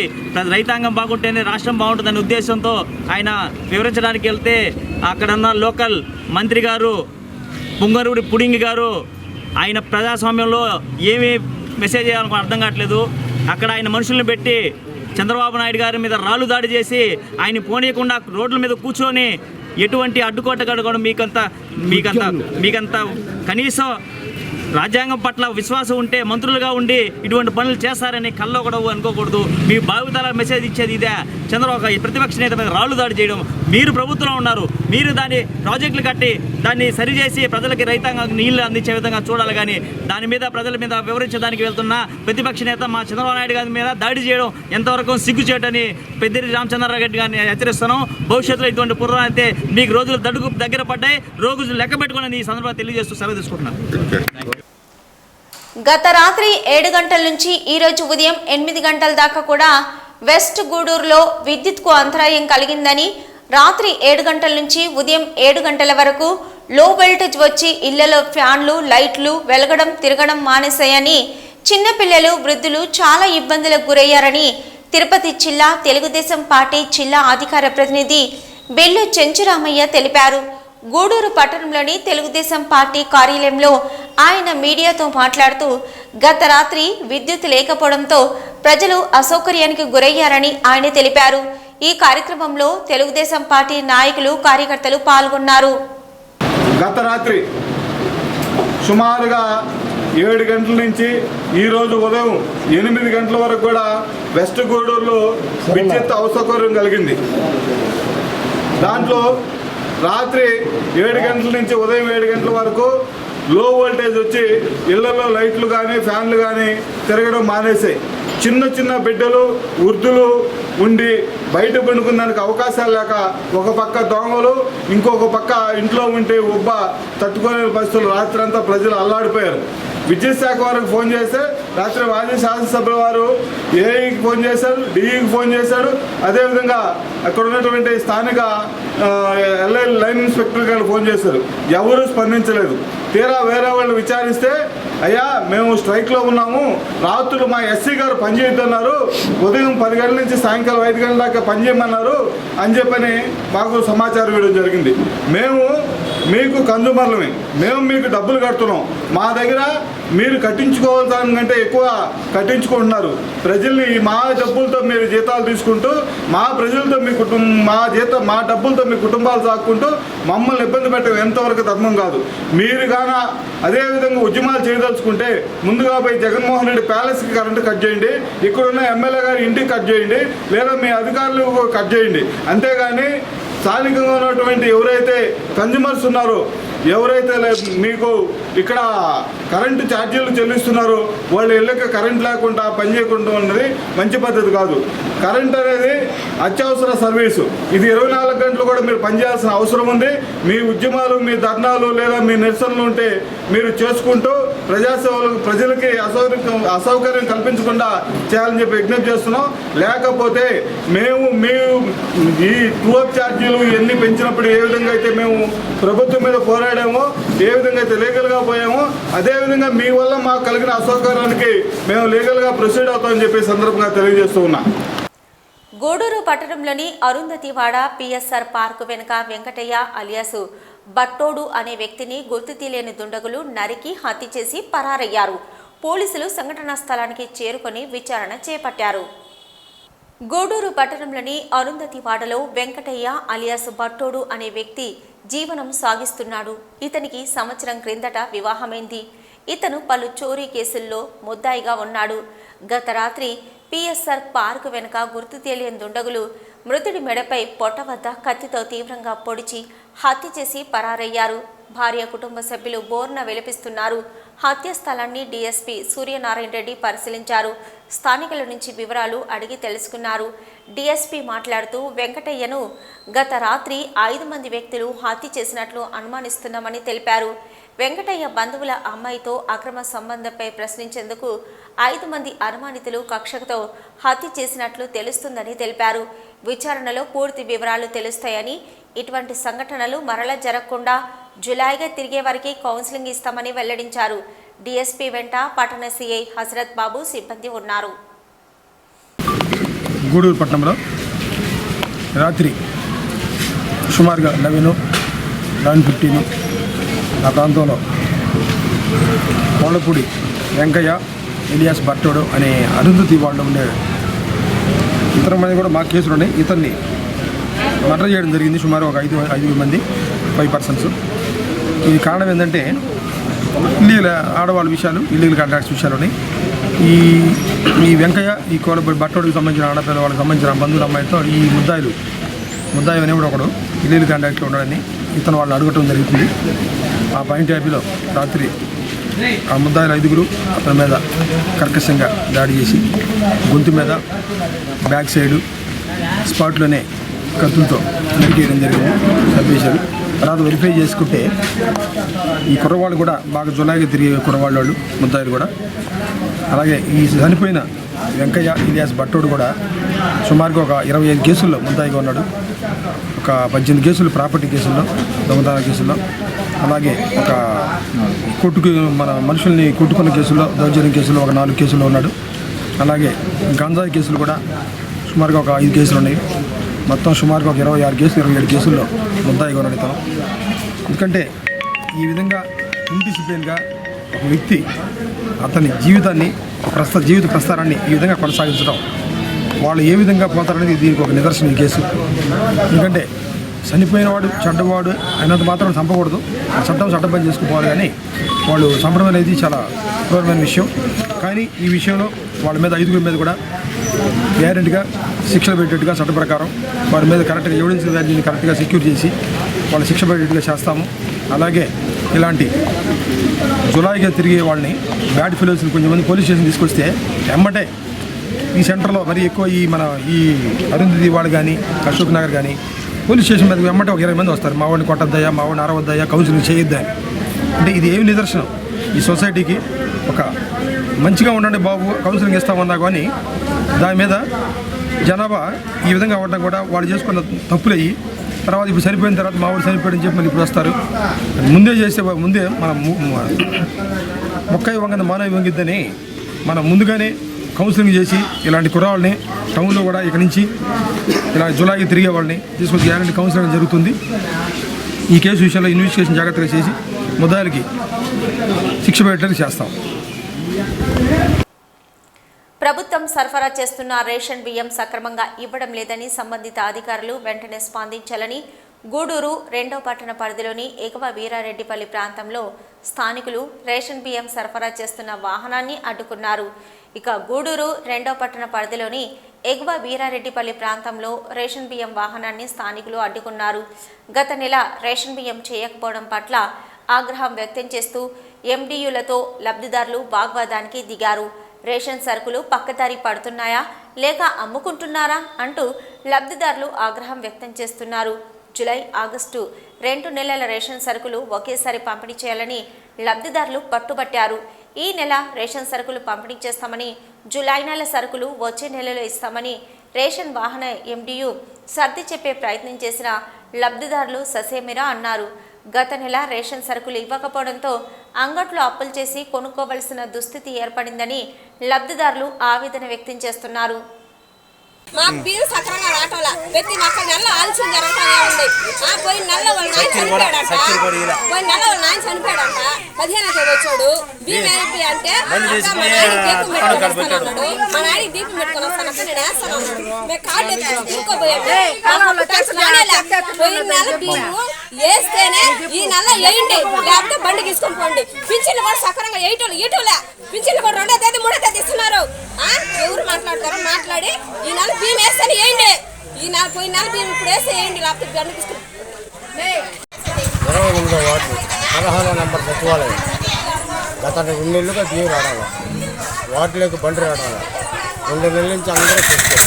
S10: రైతాంగం బాగుంటేనే రాష్ట్రం బాగుంటుందనే ఉద్దేశంతో ఆయన వివరించడానికి వెళ్తే అక్కడున్న లోకల్ మంత్రి గారు పుంగనూరి పుడింగి గారు ఆయన ప్రజాస్వామ్యంలో ఏమి మెసేజ్ చేయాలనుకో అర్థం కావట్లేదు. అక్కడ ఆయన మనుషులను పెట్టి చంద్రబాబు నాయుడు గారి మీద రాళ్ళు దాడి చేసి ఆయన పోనీయకుండా రోడ్ల మీద కూర్చొని ఎటువంటి అడ్డుకోట కూడా మీకంత కనీసం రాజ్యాంగం పట్ల విశ్వాసం ఉంటే మంత్రులుగా ఉండి ఇటువంటి పనులు చేస్తారని కల్లో కూడా అనుకోకూడదు. మీ భావితల మెసేజ్ ఇచ్చేది ఇదే. చంద్రబాబు ప్రతిపక్ష నేత మీద రాళ్ళు దాడి చేయడం. మీరు ప్రభుత్వంలో ఉన్నారు, మీరు దాని ప్రాజెక్టులు కట్టి దాన్ని సరిచేసి ప్రజలకి రైతాంగానికి నీళ్లు అందించే విధంగా చూడాలి. కానీ దాని మీద ప్రజల మీద వివరించడానికి వెళ్తున్న ప్రతిపక్ష నేత మా చంద్రబాబు నాయుడు గారి మీద దాడి చేయడం ఎంతవరకు సిగ్గుచేటని పెద్దిరెడ్డి రామచంద్రారెడ్డి గారిని హెచ్చరిస్తున్నాం. భవిష్యత్తులో ఇటువంటి పుర్రం అయితే మీకు రోజులు దగ్గర పడ్డాయి, రోజులు లెక్క పెట్టుకుని ఈ సందర్భంగా తెలియజేస్తూ సెలవు తీసుకుంటున్నాను.
S1: గత రాత్రి 7 గంటల నుంచి ఈరోజు ఉదయం 8 గంటల దాకా కూడా వెస్ట్ గూడూరులో విద్యుత్కు అంతరాయం కలిగిందని, రాత్రి 7 గంటల నుంచి ఉదయం 7 గంటల వరకు లో వోల్టేజ్ వచ్చి ఇళ్లలో ఫ్యాన్లు లైట్లు వెలగడం తిరగడం మానేశాయని, చిన్నపిల్లలు వృద్ధులు చాలా ఇబ్బందులకు గురయ్యారని తిరుపతి జిల్లా తెలుగుదేశం పార్టీ జిల్లా అధికార ప్రతినిధి బెల్లు చెంచురామయ్య తెలిపారు. గూడూరు పట్టణంలోని తెలుగుదేశం పార్టీ కార్యాలయంలో ఆయన మీడియాతో మాట్లాడుతూ గత రాత్రి విద్యుత్ లేకపోవడంతో ప్రజలు అసౌకర్యానికి గురయ్యారని ఆయన తెలిపారు. ఈ కార్యక్రమంలో తెలుగుదేశం పార్టీ నాయకులు కార్యకర్తలు పాల్గొన్నారు.
S3: గత రాత్రి సుమారుగా 7 గంటల నుంచి ఈరోజు ఉదయం 8 గంటల వరకు కూడా వెస్ట్ గూడూరులో విద్యుత్ అసౌకర్యం కలిగింది. దాంట్లో రాత్రి 7 గంటల నుంచి ఉదయం 7 గంటల వరకు లో వోల్టేజ్ వచ్చి ఇళ్లలో లైట్లు కానీ ఫ్యాన్లు కానీ తిరగడం మానేసాయి. చిన్న బిడ్డలు వృద్ధులు ఉండి బయట పండుకునేందుకు అవకాశాలు లేక ఒక పక్క దోమలు ఇంకొక పక్క ఇంట్లో ఉంటే ఉబ్బ తట్టుకోలేని పరిస్థితులు రాత్రి అంతా ప్రజలు అల్లాడిపోయారు. విద్యుత్ శాఖ వారికి ఫోన్ చేస్తే రాత్రి మాజీ శాసనసభ్యుల వారు ఏఈకి ఫోన్ చేశారు, డిఈకి ఫోన్ చేశాడు. అదేవిధంగా అక్కడ ఉన్నటువంటి స్థానిక ఎల్ఐ లైన్ ఇన్స్పెక్టర్ గారు ఫోన్ చేశారు. ఎవరూ స్పందించలేదు. తీరా వేరే వాళ్ళు విచారిస్తే, అయ్యా మేము స్ట్రైక్లో ఉన్నాము, రాత్రులు మా ఎస్సీ గారు పనిచేయద్దన్నారు, ఉదయం 10 గంటల నుంచి సాయంకాలం 5 గంటల దాకా పనిచేయమన్నారు అని చెప్పని మాకు సమాచారం ఇవ్వడం జరిగింది. మేము మీకు కన్జ్యూమర్లమే, మేము మీకు డబ్బులు కడుతున్నాం, మా దగ్గర మీరు కట్టించుకోవాల్సిన కంటే ఎక్కువ కట్టించుకుంటున్నారు. ప్రజల్ని మా డబ్బులతో మీరు జీతాలు తీసుకుంటూ మా ప్రజలతో మీ మా డబ్బులతో మీ కుటుంబాలు సాక్కుంటూ మమ్మల్ని ఇబ్బంది పెట్టడం ఎంతవరకు ధర్మం కాదు. మీరు గాన అదేవిధంగా ఉద్యమాలు చేయదలుచుకుంటే ముందుగా పోయి జగన్మోహన్ రెడ్డి ప్యాలెస్కి కరెంటు కట్ చేయండి, ఇక్కడున్న ఎమ్మెల్యే గారి ఇంటికి కట్ చేయండి, లేదా మీ అధికారులు కట్ చేయండి. అంతేగాని స్థానికంగా ఉన్నటువంటి ఎవరైతే కన్జ్యూమర్స్ ఉన్నారో, ఎవరైతే మీకు ఇక్కడ కరెంటు ఛార్జీలు చెల్లిస్తున్నారో వాళ్ళ ఇళ్ళకి కరెంట్ లేకుండా పనిచేయకుండా ఉన్నది మంచి పద్ధతి కాదు. కరెంట్ అనేది అత్యవసర సర్వీసు. ఇది 24 గంటలు కూడా మీరు పనిచేయాల్సిన అవసరం ఉంది. మీ ఉద్యమాలు, మీ ధర్నాలు లేదా మీ నిరసనలు ఉంటే మీరు చేసుకుంటూ ప్రజాసేవలకు ప్రజలకి అసౌకర్యం కల్పించకుండా చేయాలని చెప్పి విజ్ఞప్తి చేస్తున్నాం. లేకపోతే మేము ఈ ట్రూఅప్ ఛార్జీలు ఇవన్నీ పెంచినప్పుడు ఏ విధంగా అయితే మేము ప్రభుత్వం మీద పోరాడామో, ఏ విధంగా అయితే లీగల్గా పోయామో, అదేవిధంగా మీ వల్ల మాకు కలిగిన అసౌకర్యానికి మేము లీగల్గా ప్రొసీడ్ అవుతామని చెప్పి సందర్భంగా తెలియజేస్తూ ఉన్నా.
S1: గూడూరు పట్టణంలోని అరుంధతివాడ పిఎస్ఆర్ పార్కు వెనుక వెంకటయ్య అలియాసు బట్టోడు అనే వ్యక్తిని గుర్తు తెలియని దుండగులు నరికి హత్య చేసి పరారయ్యారు. పోలీసులు సంఘటనా స్థలానికి చేరుకొని విచారణ చేపట్టారు. గూడూరు పట్టణంలోని అరుంధతివాడలో వెంకటయ్య అలియాసు బట్టోడు అనే వ్యక్తి జీవనం సాగిస్తున్నాడు. ఇతనికి సంవత్సరం క్రిందట వివాహమైంది. ఇతను పలు చోరీ కేసుల్లో ముద్దాయిగా ఉన్నాడు. గత రాత్రి పిఎస్ఆర్ పార్క్ వెనుక గుర్తు తెలియని దుండగులు మృతుడి మెడపై పొట్ట వద్ద కత్తితో తీవ్రంగా పొడిచి హత్య చేసి పరారయ్యారు. భార్య కుటుంబ సభ్యులు బోర్న విలపిస్తున్నారు. హత్య స్థలాన్ని డీఎస్పీ సూర్యనారాయణ రెడ్డి పరిశీలించారు. స్థానికుల నుంచి వివరాలు అడిగి తెలుసుకున్నారు. డీఎస్పీ మాట్లాడుతూ వెంకటయ్యను గత రాత్రి 5 మంది వ్యక్తులు హత్య చేసినట్లు అనుమానిస్తున్నామని తెలిపారు. వెంకటయ్య బంధువుల అమ్మాయితో అక్రమ సంబంధంపై ప్రశ్నించేందుకు 5 మంది అనుమానితులు కక్షతో హత్య చేసినట్లు తెలుస్తుందని తెలిపారు. విచారణలో పూర్తి వివరాలు తెలుస్తాయని, ఇటువంటి సంఘటనలు మరలా జరగకుండా జులైగా తిరిగే వారికి కౌన్సిలింగ్ ఇస్తామని వెల్లడించారు. డీఎస్పీ వెంట పట్టణ సిఐ హజరత్ బాబు సిబ్బంది ఉన్నారు.
S11: గూడూరు పట్టణంలో రాత్రి సుమారుగా 11:15 ఆ ప్రాంతంలో కోళ్ళపూడి వెంకయ్య ఎలియాస్ బట్టోడు అనే అరుంధతి వాళ్ళు ఉండేది. ఇతర మంది కూడా మా కేసులు ఉన్నాయి. ఇతన్ని మర్డర్ చేయడం జరిగింది. సుమారు ఒక 5 మంది 5 పర్సన్స్. ఈ కారణం ఏంటంటే ఇల్లీగల్ ఆడవాళ్ళ విషయాలు, ఇల్లీగల్ కాంట్రాక్ట్స్ విషయాలు ఉన్నాయి. ఈ వెంకయ్య ఈ కోళ్ళపూడి బట్టోడికి సంబంధించిన ఆడపిల్ల వాళ్ళకి సంబంధించిన బంధువుల అమ్మాయితో ఈ ముద్దాయి అనేవాడు ఒకడు ఇల్లీగల్ కాంట్రాక్ట్లో ఉన్నాడని ఇతను వాళ్ళు అడగటం జరుగుతుంది. ఆ పాయింట్ యాపీలో రాత్రి ఆ ముద్దాయిలు 5 అతని మీద కర్కశంగా దాడి చేసి గొంతు మీద బ్యాక్ సైడు స్పాట్లోనే కత్తులతో నరికేయడం జరిగింది, చంపేశారు. తర్వాత వెరిఫై చేసుకుంటే ఈ కుర్రవాళ్ళు కూడా బాగా జులాయిగా తిరిగే కుర్రవాళ్ళు ముద్దాయిలు కూడా. అలాగే ఈ చనిపోయిన వెంకయ్య ఇలియాస్ బట్టోడు కూడా సుమారుగా ఒక 25 కేసుల్లో ముద్దాయిగా ఉన్నాడు. ఒక 18 కేసులు ప్రాపర్టీ కేసుల్లో, దొంగతనాల కేసుల్లో, అలాగే ఒక మన మనుషుల్ని కొట్టుకున్న కేసుల్లో, దౌర్జన్యం కేసుల్లో ఒక 4 కేసుల్లో ఉన్నాడు. అలాగే గంజాయి కేసులు కూడా సుమారుగా ఒక 5 కేసులు ఉన్నాయి. మొత్తం సుమారుగా ఒక 26 కేసులు 27 కేసుల్లో ముద్దాయిగా ఉన్నాడు ఇతను. ఎందుకంటే ఈ విధంగా ఇండిసిప్లిన్గా ఒక వ్యక్తి అతని జీవిత ప్రస్థానాన్ని ఈ విధంగా కొనసాగించడం, వాళ్ళు ఏ విధంగా పోతారనేది దీనికి ఒక నిదర్శనం ఈ కేసు. ఎందుకంటే చనిపోయినవాడు చెడ్డవాడు అయినంత మాత్రం చంపకూడదు, చట్టం పని చేసుకుపోవాలి. కానీ వాళ్ళు చంపడం అనేది చాలా క్రూరమైన విషయం. కానీ ఈ విషయంలో వాళ్ళ మీద 5 మీద కూడా గ్యారెంటీగా శిక్షలు పెట్టేట్టుగా చట్ట ప్రకారం వారి మీద కరెక్ట్గా ఎవిడెన్స్ వాల్యూని కరెక్ట్గా సెక్యూర్ చేసి వాళ్ళు శిక్ష పెట్టేట్టుగా చేస్తాము. అలాగే ఇలాంటి జులాయిగా తిరిగే వాళ్ళని బ్యాడ్ ఫెలోస్ని కొంచెంమంది పోలీస్ స్టేషన్ తీసుకొస్తే ఎమ్మటే ఈ సెంటర్లో మరి ఎక్కువ ఈ అరుంధతి వాడు కానీ అశోక్ నగర్ కానీ పోలీస్ స్టేషన్ మీద ఎమ్మటే ఒక 20 మంది వస్తారు. మా వాడిని కొట్టద్దయ్యా, మా వాడిని అరవద్దయ్యా, కౌన్సిలింగ్ చేయొద్దా. అంటే ఇది ఏమి నిదర్శనం ఈ సొసైటీకి ఒక మంచిగా ఉండండి బాబు కౌన్సిలింగ్ ఇస్తామన్నా కానీ దాని మీద జనాభా ఈ విధంగా అవ్వడం కూడా వాళ్ళు చేసుకున్న తప్పులయ్యి తర్వాత ఇప్పుడు చనిపోయిన తర్వాత మా వాడు చనిపోయాడని చెప్పి మళ్ళీ ఇప్పుడు వస్తారు. ముందే మనం మొక్కై వంగన మానవి వంగిద్దని మనం ముందుగానే కౌన్సిలింగ్ చేసి ఇలాంటి కుర్రాళ్ళని టౌన్లో కూడా ఇక్కడి నుంచి ఇలా జులాయికి తిరిగే వాళ్ళని తీసుకొచ్చి గ్యారెంటీ కౌన్సిలింగ్ జరుగుతుంది. ఈ కేసు విషయంలో ఇన్వెస్టిగేషన్ జాగ్రత్తగా చేసి ముద్దాయిలకి శిక్ష పెట్టేది చేస్తాం.
S1: ప్రభుత్వం సరఫరా చేస్తున్న రేషన్ బియ్యం సక్రమంగా ఇవ్వడం లేదని సంబంధిత అధికారులు వెంటనే స్పందించాలని గూడూరు 2వ పట్టణ పరిధిలోని ఎగువ వీరారెడ్డిపల్లి ప్రాంతంలో స్థానికులు రేషన్ బియ్యం సరఫరా చేస్తున్న వాహనాన్ని అడ్డుకున్నారు. ఇక గూడూరు 2వ పట్టణ పరిధిలోని ఎగువ వీరారెడ్డిపల్లి ప్రాంతంలో రేషన్ బియ్యం వాహనాన్ని స్థానికులు అడ్డుకున్నారు. గత నెల రేషన్ బియ్యం చేయకపోవడం పట్ల ఆగ్రహం వ్యక్తం చేస్తూ ఎండియులతో లబ్ధిదారులు వాగ్వాదానికి దిగారు. రేషన్ సరుకులు పక్కదారి పడుతున్నాయా లేక అమ్ముకుంటున్నారా అంటూ లబ్ధిదారులు ఆగ్రహం వ్యక్తం చేస్తున్నారు. జూలై, ఆగస్టు 2 నెలల రేషన్ సరుకులు ఒకేసారి పంపిణీ చేయాలని లబ్ధిదారులు పట్టుబట్టారు. ఈ నెల రేషన్ సరుకులు పంపిణీ చేస్తామని, జూలై నెల సరుకులు వచ్చే నెలలో ఇస్తామని రేషన్ వాహన ఎండియు సర్ది చెప్పే ప్రయత్నం చేసిన లబ్ధిదారులు ససేమిరా అన్నారు. గత నెల రేషన్ సరుకులు ఇవ్వకపోవడంతో అంగట్లో అప్పులు చేసి కొనుక్కోవలసిన దుస్థితి ఏర్పడిందని లబ్ధిదారులు ఆవేదన వ్యక్తం చేస్తున్నారు.
S12: మాకు బియ్యం సక్రంగా రావట్ల ప్రతి ఒక్క నెల ఆలస్యం జరుగుతూనే ఉంది. పోయిన నెల వాళ్ళ నాయన చనిపోయాడంట. 15వ తేదీ వచ్చాడు భీమ్ అయిపోయి అంటే మా నాయనకి దీపం పెట్టుకొని వస్తానంటే నేను వేస్తాను అన్నాడు. మేము కార్డు తిరుక్కోపోయాడు. పోయిన నెల భీము వేస్తేనే ఈ నెల వేయండి, లేకపోతే బండి తీసుకొని పోండి. పింఛన్లు కూడా సక్రంగా ఇటులే పింఛన్లు కూడా 2వ తేదీ 3వ తేదీ ఇస్తున్నారు. ఎవరు మాట్లాడతారో మాట్లాడి ఈ నెల భీమ్ వేస్తేనే వేయండి. ఈ నెల పోయిన నెల భీమ్ ఇప్పుడు వేస్తే వేయండి, లేకపోతే బండి తీసుకొని
S13: 28వ వార్డు 16వ నెంబర్ సచివాలయం. గత 2 నెలలుగా భీమ్ రావడం, వార్డులోకి బండి రావడం, 2 నెలల నుంచి అందరూ చెప్తారు.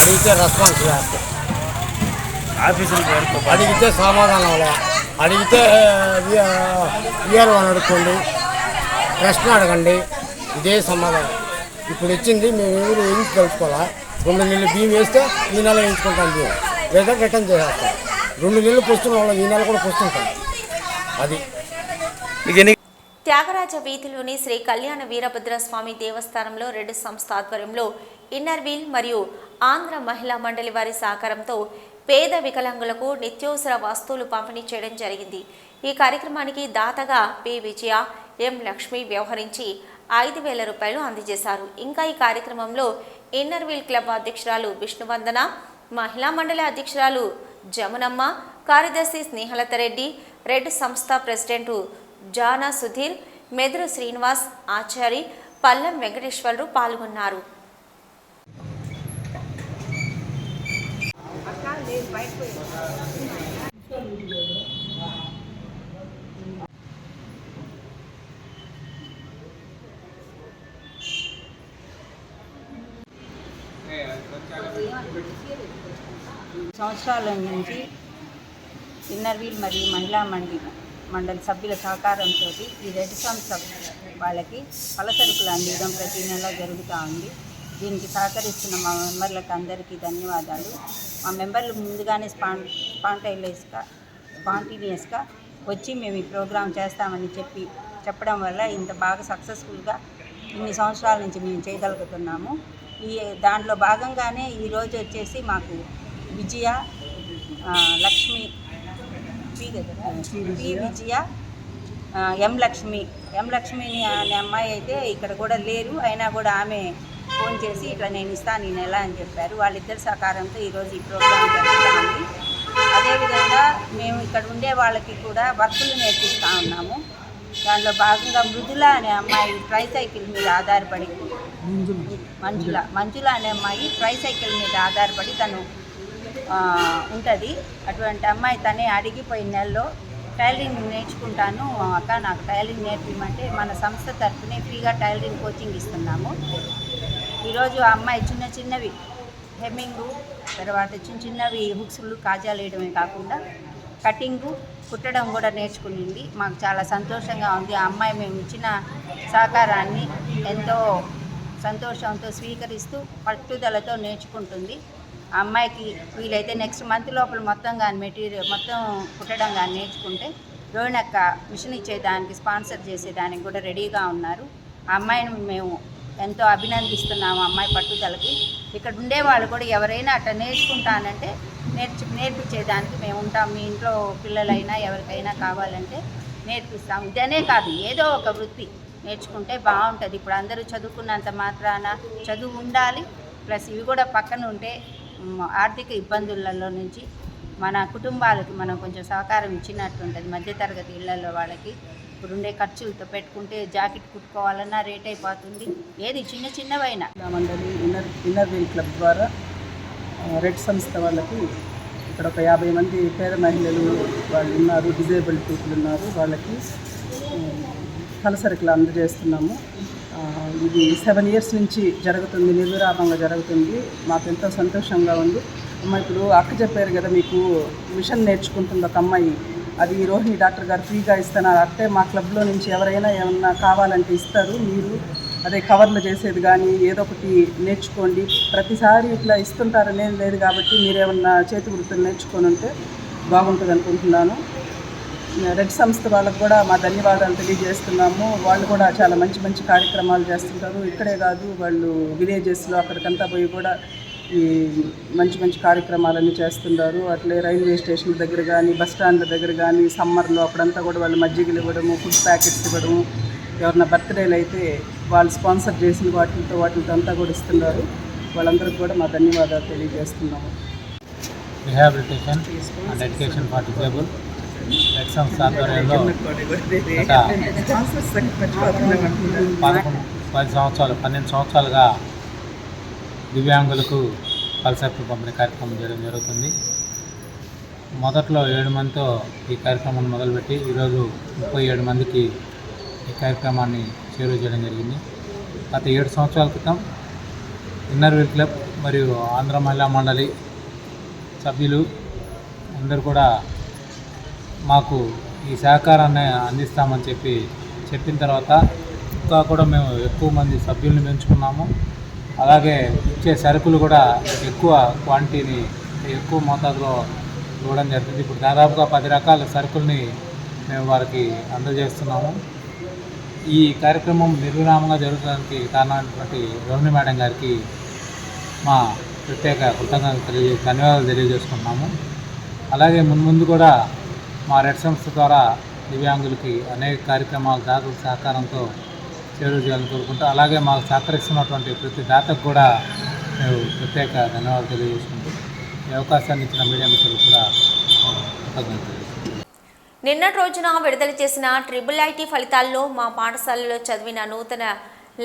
S13: అడిగితే రెస్పాన్స్ లేదు, అడిగితే సమాధానం లే, అడిగితే విఆర్ఓ అడుక్కోండి, ప్రశ్న అడగండి, ఇదే సమాధానం. ఇప్పుడు ఇచ్చింది మేము ఎవరు వేయించి తెలుసుకోవాలా. 2 నెలలు భీమ్ వేస్తే ఈ నెల వేయించుకుంటాం భీమ్, లేదా రిటర్న్ చేసేస్తాం. 2 నెలలు పుస్తున్న వాళ్ళు ఈ నెల కూడా పుస్తుంటాం. అది
S1: త్యాగరాజ వీధిలోని శ్రీ కళ్యాణ వీరభద్రస్వామి దేవస్థానంలో రెడ్ సంస్థ ఆధ్వర్యంలో ఇన్నర్ వీల్ మరియు ఆంధ్ర మహిళా మండలి వారి సహకారంతో పేద వికలాంగులకు నిత్యావసర వస్తువులు పంపిణీ చేయడం జరిగింది. ఈ కార్యక్రమానికి దాతగా పి విజయ, ఎం లక్ష్మి వ్యవహరించి 5,000 రూపాయలు అందజేశారు. ఇంకా ఈ కార్యక్రమంలో ఇన్నర్ వీల్ క్లబ్ అధ్యక్షురాలు విష్ణువందన, మహిళా మండలి అధ్యక్షురాలు జమునమ్మ, కార్యదర్శి స్నేహలత రెడ్డి, రెడ్ సంస్థ ప్రెసిడెంట్ జానా సుధీర్, మెదురు శ్రీనివాస్, ఆచారి, పల్లం వెంకటేశ్వరరావు పాల్గొన్నారు.
S14: సంవత్సరాల నుంచి ఇన్నర్ వీల్ మరియు మహిళా మండలి సభ్యుల సహకారంతో ఈ రెడ్ సంస్థ వాళ్ళకి పలసరుకులు అందించడం ప్రతి నెల జరుగుతూ ఉంది. దీనికి సహకరిస్తున్న మా మెంబర్లకు అందరికీ ధన్యవాదాలు. మా మెంబర్లు ముందుగానే స్పాంటేనియస్గా వచ్చి మేము ఈ ప్రోగ్రాం చేస్తామని చెప్పడం వల్ల ఇంత బాగా సక్సెస్ఫుల్గా ఇన్ని సంవత్సరాల నుంచి మేము చేయగలుగుతున్నాము. దాంట్లో భాగంగానే ఈరోజు వచ్చేసి మాకు విజయ, లక్ష్మి, పి విజయ, ఎం లక్ష్మిని అనే అమ్మాయి అయితే ఇక్కడ కూడా లేరు, అయినా కూడా ఆమె ఫోన్ చేసి ఇట్లా నేను ఇస్తాను ఈ నెల అని చెప్పారు. వాళ్ళిద్దరి సహకారంతో ఈరోజు ఈ ప్రోగ్రాం జరుగుతుంది. అదేవిధంగా మేము ఇక్కడ ఉండే వాళ్ళకి కూడా వర్కులు నేర్పిస్తూ ఉన్నాము. దాంట్లో భాగంగా మృదుల అనే అమ్మాయి ట్రైసైకిల్ మీద ఆధారపడి, మంజుల అనే అమ్మాయి ట్రైసైకిల్ మీద ఆధారపడి తను ఉంటుంది. అటువంటి అమ్మాయి తనే అడిగిపోయిన నెలలో టైలరింగ్ నేర్చుకుంటాను అక్క, నాకు టైలరింగ్ నేర్పిమంటే మన సంస్థ తరఫునే ఫ్రీగా టైలరింగ్ కోచింగ్ ఇస్తున్నాము. ఈరోజు ఆ అమ్మాయి చిన్నవి హెమ్మింగు, తర్వాత చిన్నవి హుక్స్లు, కాజాలు వేయడమే కాకుండా కటింగు, కుట్టడం కూడా నేర్చుకునింది. మాకు చాలా సంతోషంగా ఉంది. ఆ అమ్మాయి మేము ఇచ్చిన సహకారాన్ని ఎంతో సంతోషంతో స్వీకరిస్తూ పట్టుదలతో నేర్చుకుంటుంది. ఆ అమ్మాయికి వీలైతే నెక్స్ట్ మంత్ లోపల మొత్తం కుట్టడం కానీ నేర్చుకుంటే రోహిణక్క మిషన్ ఇచ్చేదానికి, స్పాన్సర్ చేసేదానికి కూడా రెడీగా ఉన్నారు. ఆ అమ్మాయిని మేము ఎంతో అభినందిస్తున్నాము. అమ్మాయి పట్టుదలకి ఇక్కడ ఉండే వాళ్ళు కూడా ఎవరైనా అట్లా నేర్చుకుంటానంటే నేర్పించేదానికి మేము ఉంటాం. మీ ఇంట్లో పిల్లలైనా ఎవరికైనా కావాలంటే నేర్పిస్తాం. ఇదనే కాదు, ఏదో ఒక వృత్తి నేర్చుకుంటే బాగుంటుంది. ఇప్పుడు అందరూ చదువుకున్నంత మాత్రాన చదువు ఉండాలి, ప్లస్ ఇవి కూడా పక్కన ఉంటే ఆర్థిక ఇబ్బందులలో నుంచి మన కుటుంబాలకి మనం కొంచెం సహకారం ఇచ్చినట్టు ఉంటుంది. మధ్యతరగతి ఇళ్లలో వాళ్ళకి ఇప్పుడుండే ఖర్చులతో పెట్టుకుంటే జాకెట్ కుట్టుకోవాలన్నా రేట్ అయిపోతుంది. ఏది చిన్నవైనా
S15: మండలి ఇన్నర్ వీల్ క్లబ్ ద్వారా రెడ్ సంస్థ వాళ్ళకి ఇక్కడ ఒక 50 మంది పేద మహిళలు వాళ్ళు ఉన్నారు, డిజేబుల్డ్ పీపుల్ ఉన్నారు. వాళ్ళకి పలసరుకులు అందజేస్తున్నాము. ఇది 7 years నుంచి జరుగుతుంది, నిర్విరామంగా జరుగుతుంది. మాకు ఎంతో సంతోషంగా ఉంది. అమ్మ ఇప్పుడు అక్క చెప్పారు కదా, మీకు మిషన్ నేర్చుకుంటుంది ఒక అమ్మాయి, అది రోహిణి డాక్టర్ గారు ఫ్రీగా ఇస్తున్నారు. అంటే మా క్లబ్లో నుంచి ఎవరైనా ఏమన్నా కావాలంటే ఇస్తారు. మీరు అదే కవర్లు చేసేది కానీ ఏదో ఒకటి నేర్చుకోండి. ప్రతిసారి ఇట్లా ఇస్తుంటారనేది లేదు కాబట్టి మీరేమన్నా చేతి వృత్తులు నేర్చుకొని ఉంటే బాగుంటుంది అనుకుంటున్నాను. రెడ్ సంస్థ వాళ్ళకు కూడా మా ధన్యవాదాలు తెలియజేస్తున్నాము. వాళ్ళు కూడా చాలా మంచి కార్యక్రమాలు చేస్తుంటారు. ఇక్కడే కాదు, వాళ్ళు విలేజెస్లో అక్కడికంతా పోయి కూడా ఈ మంచి మంచి కార్యక్రమాలన్నీ చేస్తున్నారు. అట్లే రైల్వే స్టేషన్ల దగ్గర కానీ, బస్ స్టాండ్ల దగ్గర కానీ సమ్మర్లో అప్పుడంతా కూడా వాళ్ళు మజ్జిగలు ఇవ్వడము, ఫుడ్ ప్యాకెట్స్ ఇవ్వడము, ఎవరైనా బర్త్డేలు అయితే వాళ్ళు స్పాన్సర్ చేసిన వాటితో అంతా కూడా ఇస్తున్నారు. వాళ్ళందరికీ కూడా మా ధన్యవాదాలు తెలియజేస్తున్నాము.
S16: Rehabilitation and education for disable red సంస్థ ఆధ్వర్యంలో 12 సంవత్సరాలుగా దివ్యాంగులకు పల్సర్లు పంపిణీ కార్యక్రమం చేయడం జరుగుతుంది. మొదట్లో 7 మందితో ఈ కార్యక్రమాన్ని మొదలుపెట్టి ఈరోజు 37 మందికి ఈ కార్యక్రమాన్ని చేరువ చేయడం జరిగింది. గత 7 సంవత్సరాల క్రితం ఇన్నర్ వీల్ క్లబ్ మరియు ఆంధ్ర మహిళా మండలి సభ్యులు అందరూ కూడా మాకు ఈ సహకారాన్ని అందిస్తామని చెప్పిన తర్వాత ఇంకా కూడా మేము ఎక్కువ మంది సభ్యుల్ని పెంచుకున్నాము. అలాగే ఇచ్చే సరుకులు కూడా ఎక్కువ క్వాంటిటీని ఎక్కువ మోతాదులో ఇవ్వడం జరుగుతుంది. ఇప్పుడు దాదాపుగా 10 రకాల సరుకుల్ని మేము వారికి అందజేస్తున్నాము. ఈ కార్యక్రమం నిర్విరామంగా జరగడానికి కారణమైనటువంటి రమణి మేడం గారికి మా ప్రత్యేక కృతజ్ఞతలు ధన్యవాదాలు తెలియజేసుకుంటున్నాము. అలాగే ముందు కూడా మా రెడ్ సంస్థ ద్వారా దివ్యాంగులకి అనేక కార్యక్రమాలు దాతల సహకారంతో చేరువ చేయాలని కోరుకుంటూ, అలాగే మాకు సహకరిస్తున్నటువంటి ప్రతి దాతకు కూడా మేము ప్రత్యేక ధన్యవాదాలు తెలియజేసుకుంటూ ఈ అవకాశాన్ని ఇచ్చిన మీడియా మిత్రులు కూడా కృతజ్ఞతలు.
S1: నిన్నటి రోజున విడుదల చేసిన IIIT ఫలితాల్లో మా పాఠశాలలో చదివిన నూతన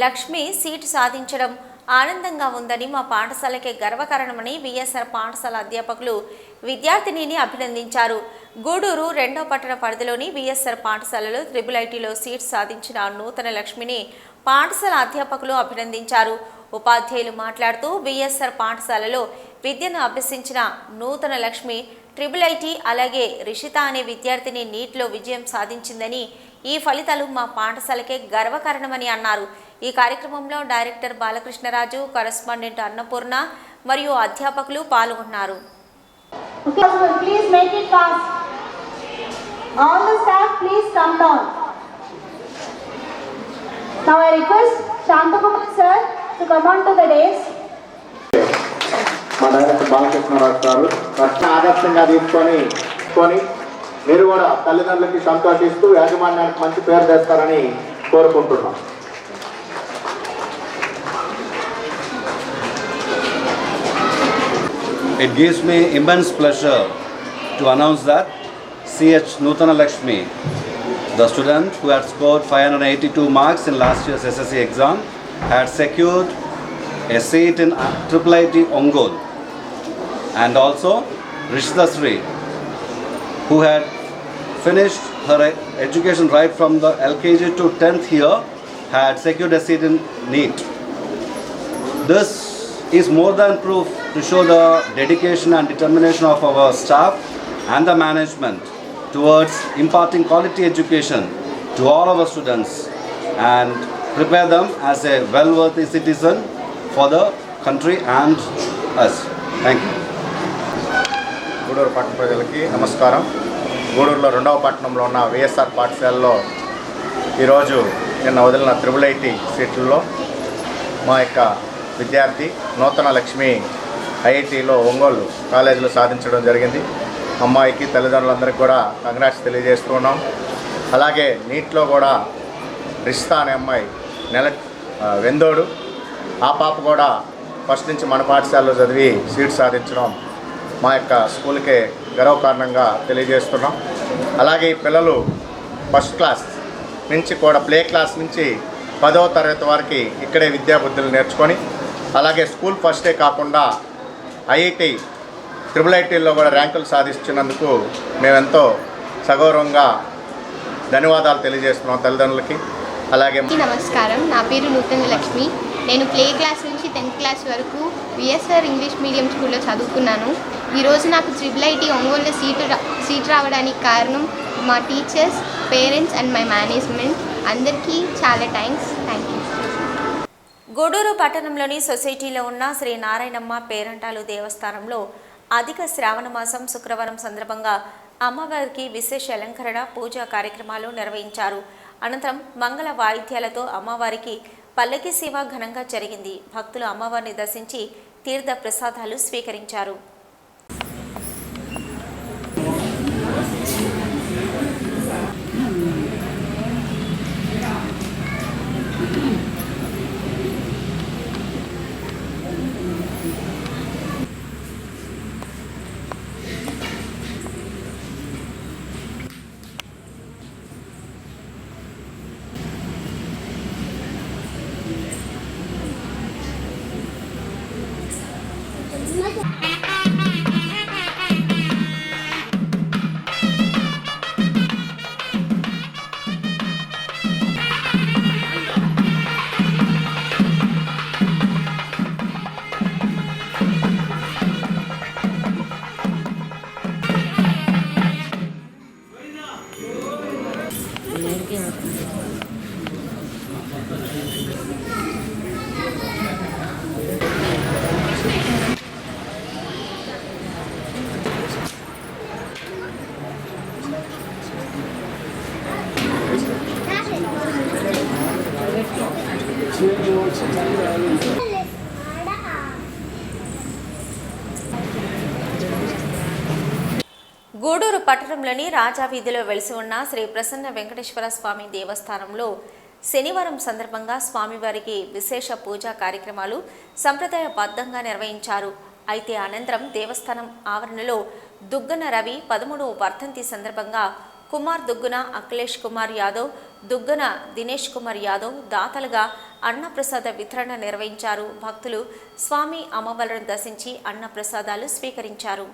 S1: లక్ష్మి సీటు సాధించడం ఆనందంగా ఉందని, మా పాఠశాలకే గర్వకారణమని విఎస్ఆర్ పాఠశాల అధ్యాపకులు విద్యార్థినిని అభినందించారు. గూడూరు 2వ పట్టణ పరిధిలోని విఎస్ఆర్ పాఠశాలలో IIITలో సీట్ సాధించిన నూతన లక్ష్మిని పాఠశాల అధ్యాపకులు అభినందించారు. ఉపాధ్యాయులు మాట్లాడుతూ విఎస్ఆర్ పాఠశాలలో విద్యను అభ్యసించిన నూతన లక్ష్మి IIIT అలాగే రిషిత అనే విద్యార్థిని నీట్లో విజయం సాధించిందని, ఈ ఫలితాలు మా పాఠశాలకే గర్వకారణమని అన్నారు. ఈ కార్యక్రమంలో డైరెక్టర్ బాలకృష్ణరాజు, కరెస్పాండెంట్ అన్నపూర్ణ మరియు అధ్యాపకులు పాల్గొన్నారు.
S17: Please make it fast. All the staff, please come down. Now I request Shantakumar sir to come on to the dais.
S18: మా డైరెక్టర్ బాలకృష్ణరాజు గారు కష్ట ఆదర్శంగా తీసుకొని మీరు కూడా తల్లిదండ్రులకి సంతోషిస్తూ యాజమాన్యానికి మంచి పేరు తెస్తారని కోరుకుంటున్నాం.
S19: It gives me immense pleasure to announce that C.H. Nutana Lakshmi, the student who had scored 582 marks in last year's SSC exam, had secured a seat in IIIT Ongole. And also Rishita Sri, who had finished her education right from the LKG to 10th year, had secured a seat in NEET. This is more than proof to show the dedication and determination of our staff and the management towards imparting quality education to all our students and prepare them as a well-worthy citizen for the country and us. Thank you.
S18: Gudur పట్టణ ప్రజలకి నమస్కారం. గూడూరులో 2వ పట్టణంలో ఉన్న విఎస్ఆర్ పాఠశాలలో ఈరోజు నిన్న వదిలిన IIIT సీట్లలో మా యొక్క విద్యార్థి నూతన లక్ష్మి ఐఐటిలో ఒంగోలు కాలేజీలో సాధించడం జరిగింది. అమ్మాయికి తల్లిదండ్రులందరికీ కూడా కంగ్రాట్స్ తెలియజేస్తూ ఉన్నాం. అలాగే నీట్లో కూడా రిషిత అనే అమ్మాయి వెందోడు, ఆ పాప కూడా ఫస్ట్ నుంచి మన పాఠశాలలో చదివి సీట్ సాధించడం మా యొక్క స్కూల్కే గర్వకారణంగా తెలియజేస్తున్నాం. అలాగే ఈ పిల్లలు ఫస్ట్ క్లాస్ నుంచి కూడా ప్లే క్లాస్ నుంచి 10వ తరగతి వరకు ఇక్కడే విద్యాబుద్ధులు నేర్చుకొని, అలాగే స్కూల్ ఫస్టే కాకుండా IIITలో కూడా ర్యాంకులు సాధించినందుకు మేమెంతో సగౌరవంగా ధన్యవాదాలు తెలియజేస్తున్నాం తల్లిదండ్రులకి. అలాగే
S20: నమస్కారం, నా పేరు నూతన లక్ష్మి. నేను ప్లే క్లాస్ నుంచి 10th క్లాస్ వరకు విఎస్ఆర్ ఇంగ్లీష్ మీడియం స్కూల్లో చదువుకున్నాను. ఈరోజు నాకు IIIT ఒంగోలులో సీట్ రావడానికి కారణం మా teachers, parents and my management. అందరికీ చాలా థ్యాంక్స్. Thank you.
S1: గూడూరు పట్టణంలోని సొసైటీలో ఉన్న శ్రీ నారాయణమ్మ పేరంటాలు దేవస్థానంలో అధిక శ్రావణ మాసం శుక్రవారం సందర్భంగా అమ్మవారికి విశేష అలంకరణ పూజా కార్యక్రమాలు నిర్వహించారు. అనంతరం మంగళ వాయిద్యాలతో అమ్మవారికి పల్లకి సేవ ఘనంగా జరిగింది. భక్తులు అమ్మవారిని దర్శించి తీర్థ ప్రసాదాలు స్వీకరించారు. గూడూరు పట్టణంలోని రాజా వీధిలో వెలిసి ఉన్న శ్రీ ప్రసన్న వెంకటేశ్వర స్వామి దేవస్థానంలో శనివారం సందర్భంగా స్వామివారికి విశేష పూజా కార్యక్రమాలు సంప్రదాయబద్ధంగా నిర్వహించారు. అయితే అనంతరం దేవస్థానం ఆవరణలో దుగ్గన రవి 13వ వర్ధంతి సందర్భంగా కుమార్ దుగ్గన అఖిలేష్ కుమార్ యాదవ్, దుగ్గన దినేష్ కుమార్ యాదవ్ దాతలుగా అన్నప్రసాద వితరణ నిర్వహించారు. భక్తులు స్వామి అమ్మవార్లను దర్శించి అన్నప్రసాదాలు స్వీకరించారు.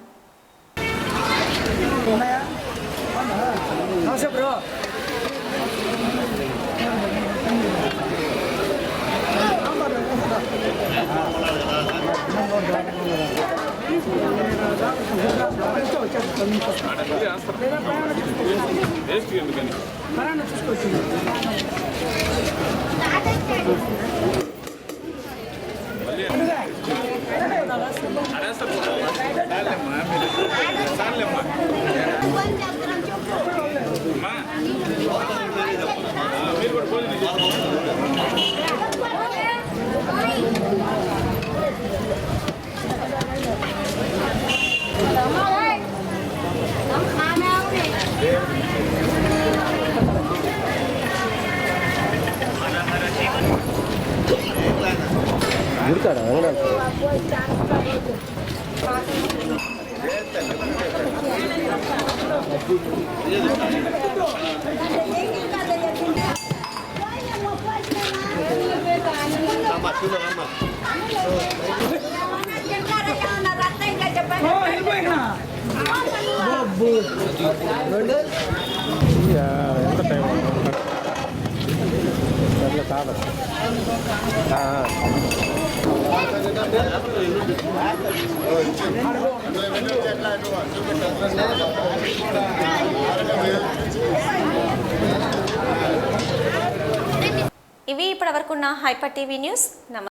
S1: ఇవి ఇప్పటివరకున్న హైపర్ టీవీ న్యూస్. నమస్తే.